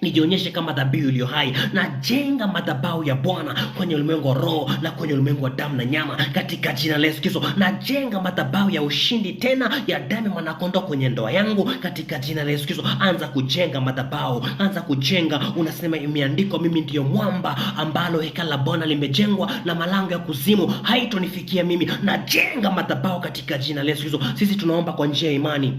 nijionyeshe kama dhabihu iliyo hai. Na jenga madhabahu ya Bwana kwenye ulimwengu wa roho na kwenye ulimwengu wa damu na nyama katika jina la Yesu Kristo. Na jenga madhabahu ya ushindi tena ya damu mwana kondoo kwenye ndoa yangu katika jina la Yesu Kristo. Anza kujenga madhabahu, anza kujenga. Unasema imeandikwa, mimi ndiyo mwamba ambalo hekalu la Bwana limejengwa na malango ya kuzimu haitonifikia mimi. Na jenga madhabahu katika jina la Yesu Kristo. Sisi tunaomba kwa njia ya imani,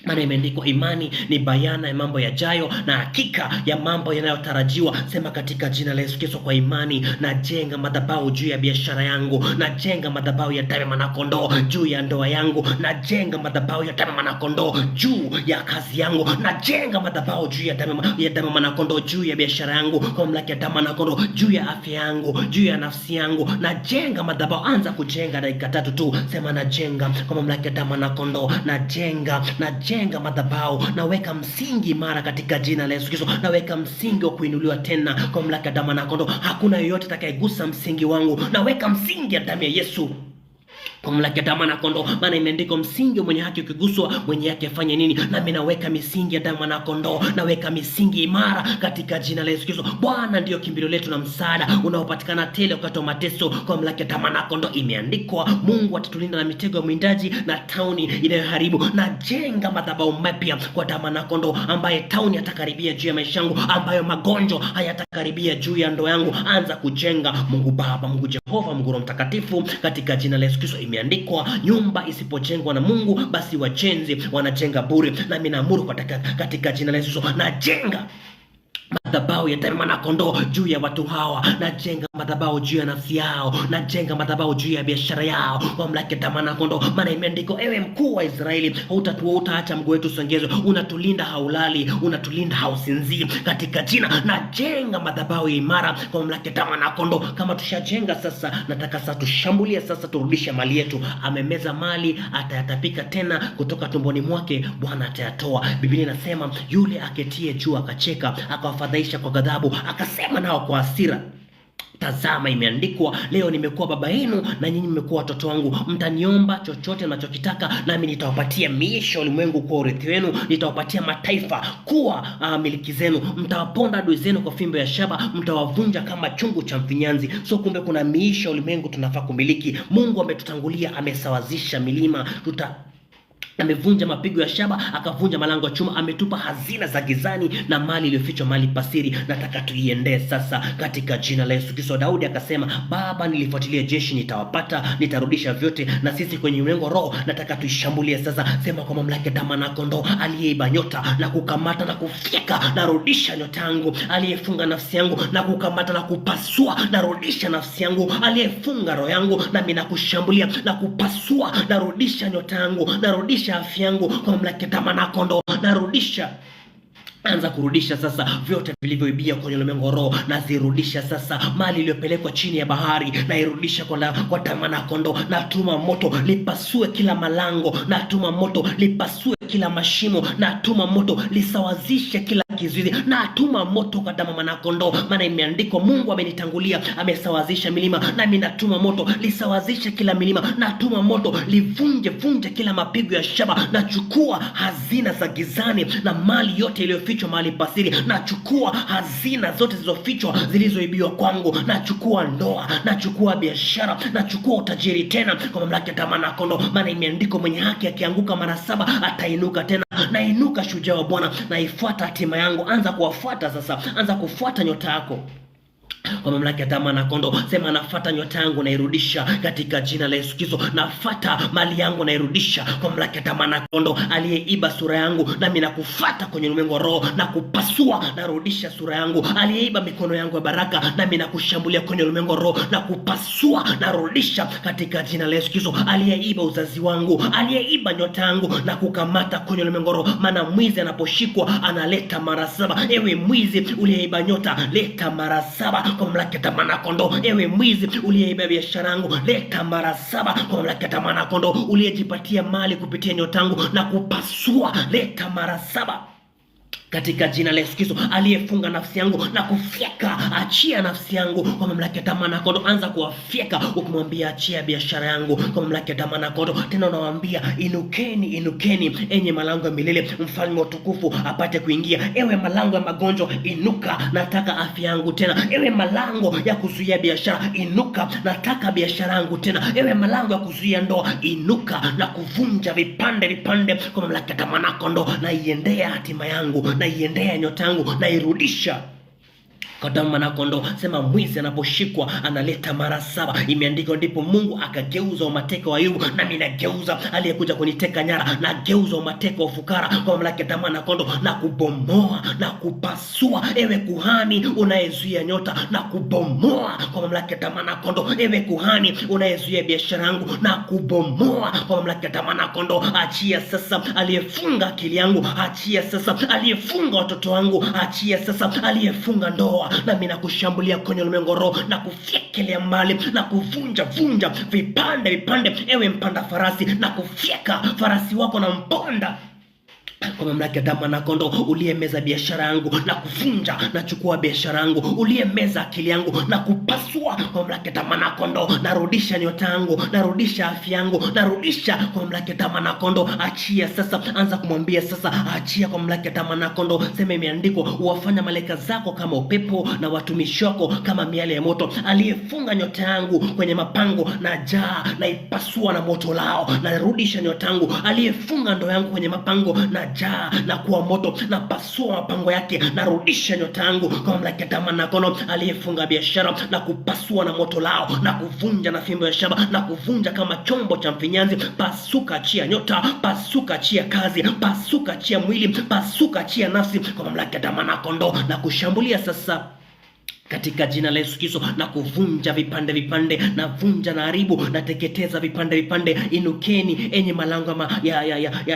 maana imeandikwa, imani ni bayana ya mambo yajayo na hakika ya mambo yanayotarajiwa. Sema katika jina la Yesu Kristo, kwa imani najenga madhabahu juu ya biashara yangu, najenga madhabahu ya damu mwana kondoo juu ya ndoa yangu, najenga madhabahu ya damu mwana kondoo juu ya kazi yangu, najenga madhabahu juu ya damu mwana kondoo juu ya biashara yangu, kwa mamlaka ya damu mwana kondoo juu ya afya yangu, juu ya nafsi yangu. Najenga madhabahu. Anza kujenga, dakika 3 tu. Sema najenga kwa mamlaka ya damu mwana kondoo, najenga madhabahu, naweka msingi imara katika jina la Yesu Kristo. Naweka msingi wa kuinuliwa tena kwa mamlaka ya damu na kondoo. Hakuna yoyote atakayegusa msingi wangu. Naweka msingi ya damu ya Yesu kwa mamlaka ya damu na kondoo, maana imeandikwa, msingi mwenye haki ukiguswa mwenye haki afanye nini? Nami naweka misingi ya damu na kondoo, naweka misingi imara katika jina la Yesu Kristo. Bwana ndiyo kimbilio letu na msaada unaopatikana tele wakati wa mateso, kwa mamlaka ya damu na kondoo. Imeandikwa, Mungu atatulinda na mitego ya mwindaji na tauni inayoharibu. Najenga madhabahu mapya kwa damu na kondoo, ambaye tauni hatakaribia juu ya maisha yangu, ambayo magonjwa hayatakaribia juu ya ndoa yangu. Anza kujenga. Mungu Baba, Mungu Jehova, Mungu Roho Mtakatifu, katika jina la Yesu Kristo. Imeandikwa, nyumba isipojengwa na Mungu basi wajenzi wanajenga bure. Nami naamuru katika jina la Yesu, najenga madhabahu ya damu na kondoo juu ya watu hawa. Najenga madhabahu juu ya nafsi yao, najenga madhabahu juu ya biashara yao kwa mamlaka ya damu na kondoo, maana imeandikwa, ewe mkuu wa Israeli, hutaacha mguu wetu usongezwe. Unatulinda haulali, unatulinda hausinzii katika jina. Najenga madhabahu imara kwa mamlaka ya damu na kondoo. Kama tushajenga sasa, nataka sasa tushambulie sasa, turudishe mali yetu. Amemeza mali, atayatapika tena kutoka tumboni mwake Bwana atayatoa. Biblia inasema, yule aketie juu akacheka, akawafadhaisha kwa ghadhabu, akasema nao kwa hasira. Tazama, imeandikwa, leo nimekuwa baba yenu na nyinyi mmekuwa watoto wangu. Mtaniomba chochote mnachokitaka, nami nitawapatia miisho ulimwengu kuwa urithi wenu, nitawapatia mataifa kuwa miliki zenu. Mtawaponda adui zenu kwa fimbo ya shaba, mtawavunja kama chungu cha mfinyanzi. So kumbe kuna miisho ulimwengu tunafaa kumiliki. Mungu ametutangulia, amesawazisha milima. Amevunja mapigo ya shaba, akavunja malango ya chuma, ametupa hazina za gizani na mali iliyofichwa mali pasiri. Nataka tuiendee sasa katika jina la Yesu Kristo. Daudi akasema, Baba, nilifuatilia jeshi, nitawapata, nitarudisha vyote. Na sisi kwenye ulimwengu roho nataka tuishambulie sasa. Sema kwa mamlaka ya damu na kondoo, aliyeiba nyota na kukamata na kufyeka, narudisha nyota yangu. Aliyefunga nafsi yangu na kukamata na kupasua, narudisha nafsi yangu. Aliyefunga roho yangu, nami nakushambulia na kupasua, narudisha nyota yangu, narudisha afya yangu kwa mamlaka ya damu na kondoo, narudisha. Anza kurudisha sasa vyote vilivyoibia kwenye ulimwengu roho, na zirudisha sasa. Mali iliyopelekwa chini ya bahari na irudisha kwa damu na kondoo. Natuma moto lipasue kila malango, natuma moto lipasue kila mashimo, natuma moto lisawazishe kila kizuizi, natuma moto kwa damu na kondoo. Maana imeandikwa, Mungu amenitangulia, amesawazisha milima, nami natuma moto lisawazishe kila milima. Natuma moto livunje kila mapigo ya shaba. Nachukua hazina za gizani na mali yote iliyofichwa mahali pasiri. Nachukua hazina zote zilizofichwa, zilizoibiwa kwangu. Nachukua ndoa, nachukua biashara, nachukua utajiri tena kwa mamlaka ya damu na kondoo. Maana imeandikwa, mwenye haki akianguka mara 7 atainuka tena. Nainuka shujaa wa Bwana, naifuata hatima yangu. Anza kuwafuata sasa, anza kufuata nyota yako kwa mamlaka ya damu na kondoo. Sema, nafuata nyota yangu, nairudisha katika jina la Yesu Kristo. Nafuata mali yangu, nairudisha kwa mamlaka ya damu na kondoo. Aliyeiba sura yangu, nami nakufuata kwenye ulimwengu wa roho na kupasua, narudisha sura yangu. Aliyeiba mikono yangu ya baraka, nami nakushambulia kwenye ulimwengu wa roho na kupasua, narudisha katika jina la Yesu Kristo. Aliyeiba uzazi wangu, aliyeiba nyota yangu, na kukamata kwenye ulimwengu wa roho. Maana mwizi anaposhikwa analeta mara 7. Ewe mwizi uliyeiba nyota, leta mara 7 kwa mamlaka ya damu na kondoo. Ewe mwizi uliyeiba biashara yangu, leta mara 7 kwa mamlaka ya damu na kondoo. Uliyejipatia mali kupitia nyota yangu na kupasua, leta mara 7 katika jina la Yesu Kristo. Aliyefunga nafsi yangu na kufyeka, achia nafsi yangu kwa mamlaka ya damu na kondoo. Anza kuwafyeka ukimwambia, achia biashara yangu kwa mamlaka ya damu na kondoo. Tena unawaambia, inukeni, inukeni enye malango ya milele, mfalme wa utukufu apate kuingia. Ewe malango ya magonjwa, inuka, nataka afya yangu tena. Ewe malango ya kuzuia biashara, inuka, nataka biashara yangu tena. Ewe malango ya kuzuia ndoa, inuka na kuvunja vipande kwa mamlaka ya damu na kondoo. Na iendea hatima yangu, na iendea nyota yangu, na irudisha kwa damu na kondoo. Sema, mwizi anaposhikwa analeta mara 7. Imeandikwa, ndipo Mungu akageuza umateka wa Ayubu, nami nageuza aliyekuja kuniteka nyara, na geuza umateka wa ufukara kwa mamlaka ya damu na kondoo, na kubomoa na kupasua. Ewe kuhani unayezuia nyota, na kubomoa kwa mamlaka ya damu na kondoo. Ewe kuhani unayezuia biashara yangu, na kubomoa kwa mamlaka ya damu na kondoo. Achia sasa aliyefunga akili yangu, achia sasa aliyefunga watoto wangu, achia sasa aliyefunga ndoa. Nami nakushambulia kwenye ulimwengu roho na kufyekelea mbali na kuvunja vipande. Ewe mpanda farasi, na kufyeka farasi wako na mponda kwa mamlaka ya damu na kondoo. Uliyemeza biashara yangu na kuvunja, nachukua biashara yangu. Uliyemeza akili yangu na kupasua kwa mamlaka ya damu na kondoo. Narudisha nyota yangu, narudisha afya yangu, narudisha kwa mamlaka ya damu na kondoo. Achia sasa, anza kumwambia sasa, achia kwa mamlaka ya damu na kondoo. Sema, imeandikwa, uwafanya malaika zako kama upepo na watumishi wako kama miale ya moto. Aliyefunga nyota yangu kwenye mapango, na jaa na ipasua na moto lao. Narudisha nyota yangu. Aliyefunga ndoa yangu kwenye mapango, na jaa na kuwa moto, na pasua mapango yake. Narudisha nyota yangu kwa mamlaka ya damu na kondoo. Aliyefunga biashara, na kupasua na moto lao, na kuvunja na fimbo ya shaba, na kuvunja kama chombo cha mfinyanzi. Pasuka, achia nyota, pasuka, achia kazi, pasuka, achia mwili, pasuka, achia nafsi kwa mamlaka ya damu na kondoo. Na kushambulia sasa katika jina la Yesu Kristo, na kuvunja vipande, na vunja na haribu, na teketeza vipande. Inukeni enye malango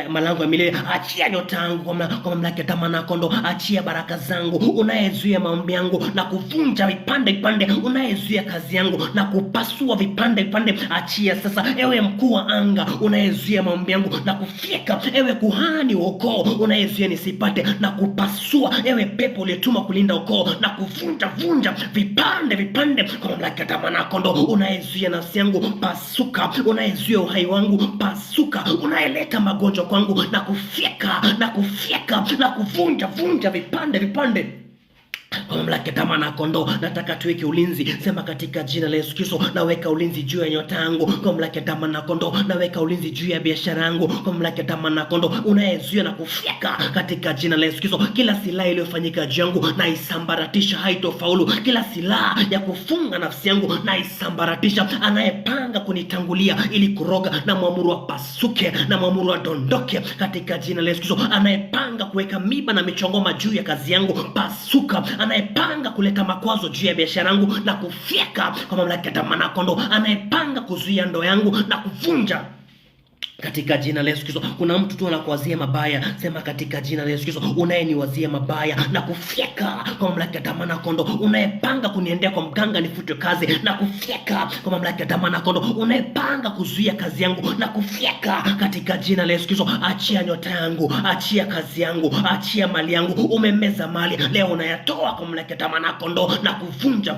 malango ya milele, achia nyota yangu kwa mamlaka ya damu na kondoo. Achia baraka zangu, unayezuia maombi yangu, na kuvunja vipande, unayezuia kazi yangu, na kupasua vipande. Achia sasa. Ewe mkuu wa anga unayezuia maombi yangu, na kufyeka. Ewe kuhani wa ukoo unayezuia nisipate, na kupasua. Ewe pepo uliyetuma kulinda ukoo, na kuvunja vunja vipande vipande kwa mamlaka ya damu na kondoo. Unayezuia nafsi yangu, pasuka. Unayezuia uhai wangu, pasuka. Unayeleta magonjwa kwangu, na kufyeka na kuvunja vipande vipande kwa mamlaka ya damu na kondoo. Nataka tuweke ulinzi. Sema katika jina la Yesu Kristo, naweka ulinzi juu ya nyota yangu kwa mamlaka ya damu na kondoo. Naweka ulinzi juu ya biashara yangu kwa mamlaka ya damu na kondoo. Unayezuia na kufyeka katika jina la Yesu Kristo. Kila silaha iliyofanyika juu yangu na isambaratisha, haitofaulu. Kila silaha ya kufunga nafsi yangu na isambaratisha. Anayepanga kunitangulia ili kuroga, na muamuru apasuke, na muamuru adondoke katika jina la Yesu Kristo. Anayepanga kuweka miba na michongoma juu ya kazi yangu, pasuka. Anayepanga kuleta makwazo juu ya biashara yangu, na kufyeka kwa mamlaka ya damu na kondoo. Anayepanga kuzuia ndoa yangu, na kuvunja katika jina la Yesu Kristo. Kuna mtu tu anakuwazia mabaya. Sema katika jina la Yesu Kristo, unayeniwazia mabaya na kufyeka kwa mamlaka ya damu na kondoo. Unayepanga kuniendea kwa mganga nifutwe kazi, na kufyeka kwa mamlaka ya damu na kondoo. Unayepanga kuzuia kazi yangu, na kufyeka katika jina la Yesu Kristo. Achia nyota yangu, achia kazi yangu, achia mali yangu. Umemeza mali, leo unayatoa kwa mamlaka ya damu na kondoo, na kuvunja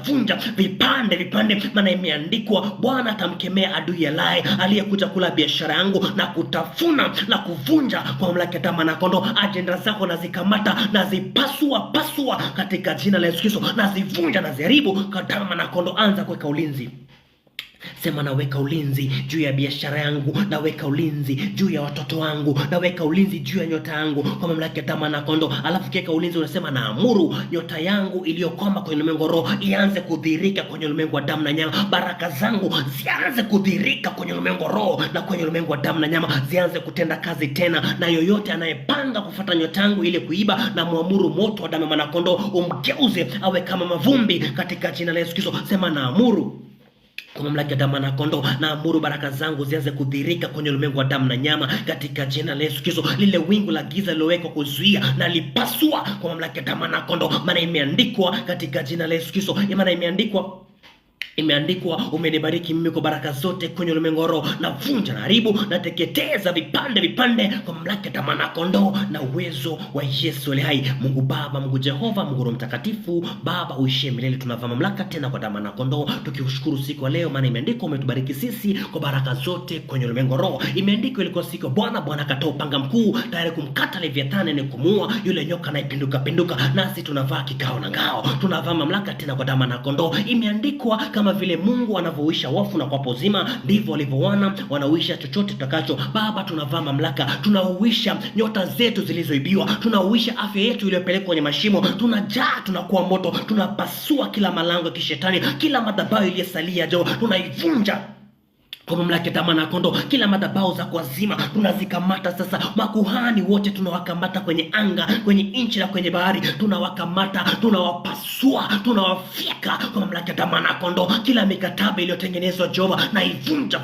vipande vipande. Maana imeandikwa, Bwana atamkemea adui alaye aliyekuja kula biashara yangu, na kutafuna na kuvunja kwa mamlaka ya damu na kondoo. Ajenda zako nazikamata, nazipasua katika jina la Yesu Kristo. Nazivunja, naziharibu kwa damu na kondoo. Anza kuweka ulinzi. Sema naweka ulinzi juu ya biashara yangu, naweka ulinzi juu ya watoto wangu, naweka ulinzi juu ya nyota yangu kwa mamlaka ya damu na kondoo. Alafu kiweka ulinzi unasema, naamuru nyota yangu iliyokwama kwenye ulimwengu roho ianze kudhihirika kwenye ulimwengu wa damu na nyama. Baraka zangu zianze kudhihirika kwenye ulimwengu roho na kwenye ulimwengu wa damu na nyama, zianze kutenda kazi tena. Na yoyote anayepanga kufuata nyota yangu ili kuiba, na muamuru moto wa damu na kondoo umgeuze awe kama mavumbi katika jina la Yesu Kristo. Sema naamuru kwa mamlaka ya damu na kondoo, naamuru baraka zangu zianze kudhihirika kwenye ulimwengu wa damu na nyama katika jina la Yesu Kristo. Lile wingu la giza lilowekwa kuzuia, na lipasua kwa mamlaka ya damu na kondoo. Maana imeandikwa katika jina la Yesu Kristo. Maana imeandikwa, umenibariki mimi kwa baraka zote kwenye ulimwengu roho. Na vunja, na haribu, na teketeza vipande vipande kwa mamlaka ya damu na kondoo na uwezo wa Yesu aliye hai. Mungu Baba, Mungu Jehova, Mungu Roho Mtakatifu, Baba uishie milele, tunavaa mamlaka tena kwa damu na kondoo, tukikushukuru siku ya leo. Maana imeandikwa, umetubariki sisi kwa baraka zote kwenye ulimwengu roho. Imeandikwa, ilikuwa siku ya Bwana, Bwana akatoa upanga mkuu tayari kumkata Leviathani na kumuua yule nyoka anayepinduka pinduka. Nasi tunavaa kikao na ngao, tunavaa mamlaka tena kwa damu na kondoo. Imeandikwa, kama vile Mungu anavyoisha wafu na kuwapa uzima, ndivyo walivyowana wanauisha chochote tutakacho. Baba, tunavaa mamlaka, tunauisha nyota zetu zilizoibiwa, tunauisha afya yetu iliyopelekwa kwenye mashimo. Tunajaa, tunakuwa moto, tunapasua kila malango ya kishetani, kila madhabahu iliyosalia jo tunaivunja kwa mamlaka ya damu na kondoo. Kila madhabahu za kuazima tunazikamata sasa. Makuhani wote tunawakamata kwenye anga, kwenye nchi na kwenye bahari. Tunawakamata, tunawapasua, tunawafyeka kwa mamlaka ya damu na kondoo. Kila mikataba iliyotengenezwa Jehova na vunja.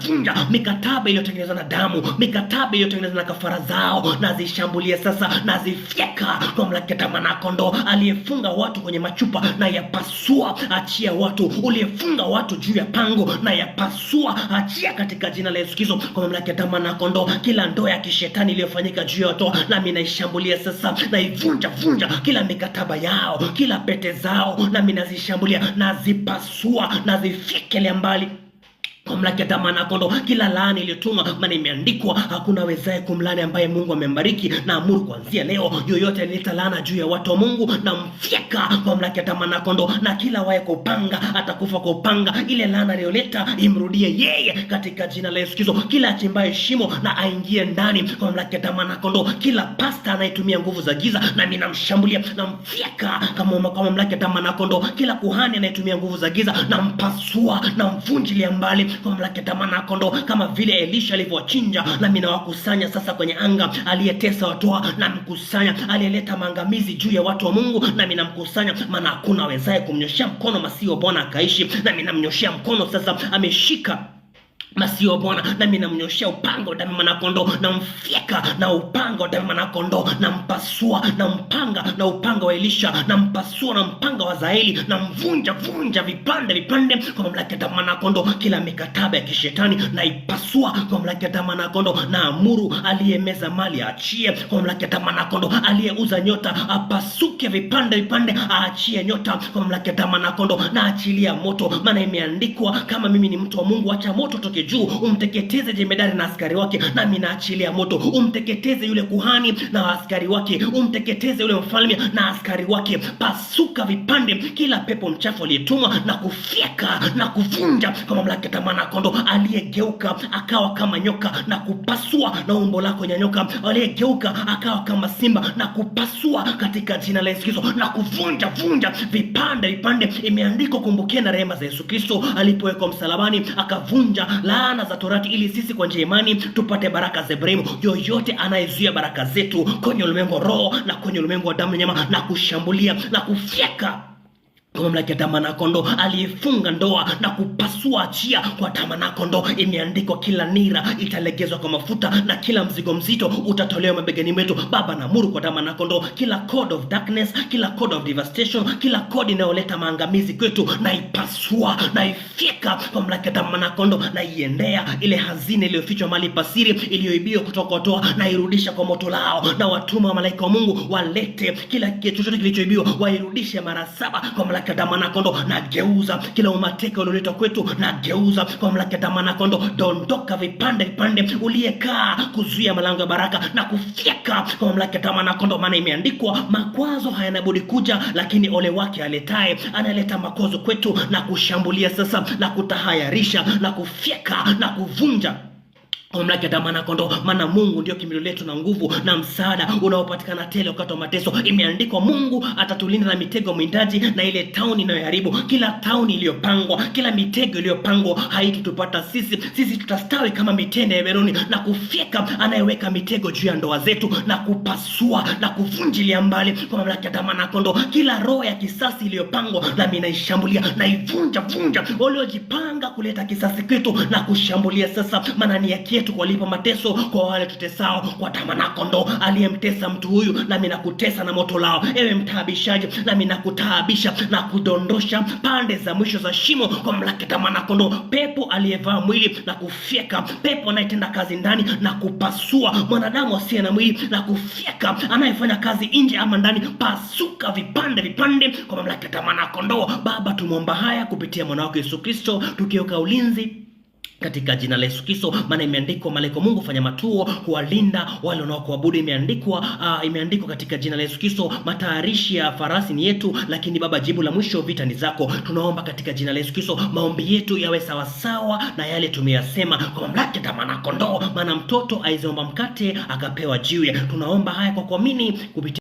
Mikataba iliyotengenezwa na damu, mikataba iliyotengenezwa na kafara zao, nazishambulia sasa, nazifyeka kwa mamlaka ya damu na kondoo. Aliyefunga watu kwenye machupa na yapasua, achia watu. Uliyefunga watu juu ya pango na yapasua, achia katika jina la Yesu Kristo kwa mamlaka ya damu na kondoo. Kila ndoa ya kishetani iliyofanyika juu ya watu, nami naishambulia sasa, naivunja kila mikataba yao, kila pete zao, nami nazishambulia, nazipasua, nazifyekelea mbali kwa mamlaka ya damu na kondoo. Kila laana iliyotumwa, maana imeandikwa, hakuna wezaye kumlaani ambaye Mungu amembariki. Na amuru kuanzia leo, yoyote alileta laana juu ya watu wa Mungu na mfyeka kwa mamlaka ya damu na kondoo. Na kila waye kwa upanga atakufa kwa upanga. Ile laana aliyoleta imrudie yeye katika jina la Yesu Kristo. Kila achimbaye shimo na aingie ndani kwa mamlaka ya damu na kondoo. Kila pasta anayetumia nguvu za giza, na mimi namshambulia, namfyeka kwa mamlaka ya damu na kondoo. Kila kuhani anayetumia nguvu za giza, nampasua, namvunjilia mbali kwa mamlaka ya damu na kondoo. Kama vile Elisha alivyowachinja, na mimi nawakusanya sasa kwenye anga. Aliyetesa watu na mkusanya, aliyeleta maangamizi juu ya watu wa Mungu, na mimi namkusanya. Maana hakuna wezaye kumnyoshia mkono masiwa Bwana akaishi, na mimi namnyoshia mkono sasa. Ameshika Masio Bwana, nami namnyoshea upanga wa damu mwana kondoo, namfyeka na upanga wa damu mwana kondoo, nampasua na mpanga na upanga wa Elisha, nampasua na mpanga wa Zaeli, namvunja vipande kwa mamlaka ya damu mwana kondoo. Kila mikataba ya kishetani naipasua kwa mamlaka ya damu mwana kondoo. Naamuru aliyemeza mali aachie kwa mamlaka ya damu mwana kondoo. Aliyeuza nyota apasuke vipande, aachie nyota kwa mamlaka ya damu mwana kondoo. Na achilia moto, maana imeandikwa, kama mimi ni mtu wa Mungu, acha moto toke juu umteketeze jemedari na askari wake. Nami naachilia moto umteketeze yule kuhani na askari wake, umteketeze yule mfalme na askari wake. Pasuka vipande kila pepo mchafu aliyetumwa na kufyeka na kuvunja kwa mamlaka ya mwana kondoo. Aliyegeuka akawa kama nyoka na kupasua na umbo lako nyanyoka, aliyegeuka akawa kama simba na kupasua katika jina la Yesu Kristo, na kuvunja vipande. Imeandikwa, kumbukeni na rehema za Yesu Kristo alipowekwa msalabani, akavunja laana za Torati ili sisi kwa njia imani tupate baraka za Ibrahimu. Yoyote anayezuia baraka zetu kwenye ulimwengu wa roho na kwenye ulimwengu wa damu na nyama, na kushambulia na kufyeka kwa mamlaka ya damu mwana kondoo. Aliyefunga ndoa na kupasua achia kwa damu mwana kondoo. Imeandikwa, kila nira italegezwa kwa mafuta na kila mzigo mzito utatolewa mabegani mwetu. Baba, naamuru kwa damu mwana kondoo, kila code of darkness, kila code of devastation, kila code inayoleta maangamizi kwetu, naipasua, naifyeka kwa mamlaka ya damu mwana kondoo. Naiendea ile hazina iliyofichwa mahali pasiri, iliyoibiwa kutoka watoa, nairudisha kwa moto lao. Na watuma wa malaika wa Mungu walete kila chochote kilichoibiwa, wairudishe mara 7 kwa mamlaka ya damu mwana kondoo. Na geuza kila umateka ulioletwa kwetu, na geuza kwa mamlaka ya damu mwana kondoo. Dondoka vipande, uliyekaa kuzuia malango ya baraka na kufyeka kwa mamlaka ya damu mwana kondoo. Maana imeandikwa, makwazo hayana budi kuja, lakini ole wake aletaye, analeta makwazo kwetu na kushambulia sasa na kutahayarisha na kufyeka na kuvunja kwa mamlaka ya damu mwana kondoo. Maana Mungu ndio kimbilio letu na nguvu na msaada unaopatikana tele wakati wa mateso. Imeandikwa, Mungu atatulinda na mitego mwindaji na ile tauni inayoharibu. Kila tauni iliyopangwa, kila mitego iliyopangwa haitutupata sisi. Sisi tutastawi kama mitende ya Meroni, na kufyeka anayeweka mitego juu ya ndoa zetu, na kupasua na kuvunjilia mbali kwa mamlaka ya damu mwana kondoo. Kila roho ya kisasi iliyopangwa, nami naishambulia, naivunja waliojipanga kuleta kisasi kwetu na kushambulia sasa. Maana ni yetu kuwalipa mateso kwa wale tutesao kwa damu mwana kondoo. Aliyemtesa mtu huyu, nami nakutesa na moto lao. Ewe mtaabishaji, nami nakutaabisha na kudondosha pande za mwisho za shimo kwa mamlaka ya damu mwana kondoo. Pepo aliyevaa mwili na kufyeka, pepo anayetenda kazi ndani na kupasua, mwanadamu asiye na mwili na kufyeka, anayefanya kazi nje ama ndani, pasuka vipande kwa mamlaka ya damu mwana kondoo. Baba, tumeomba haya kupitia mwana wako Yesu Kristo, tukiweka ulinzi katika jina la Yesu Kristo. Maana imeandikwa, malaika Mungu fanya matuo kuwalinda wale wanaokuabudu. Imeandikwa katika jina la Yesu Kristo, matayarishi ya farasi ni yetu, lakini Baba, jibu la mwisho vita ni zako. Tunaomba katika jina la Yesu Kristo, maombi yetu yawe sawasawa na yale tumeyasema kwa mamlaka ya damu mwana kondoo. Maana mtoto aiziomba mkate akapewa jiwe. Tunaomba haya kwa kuamini kupitia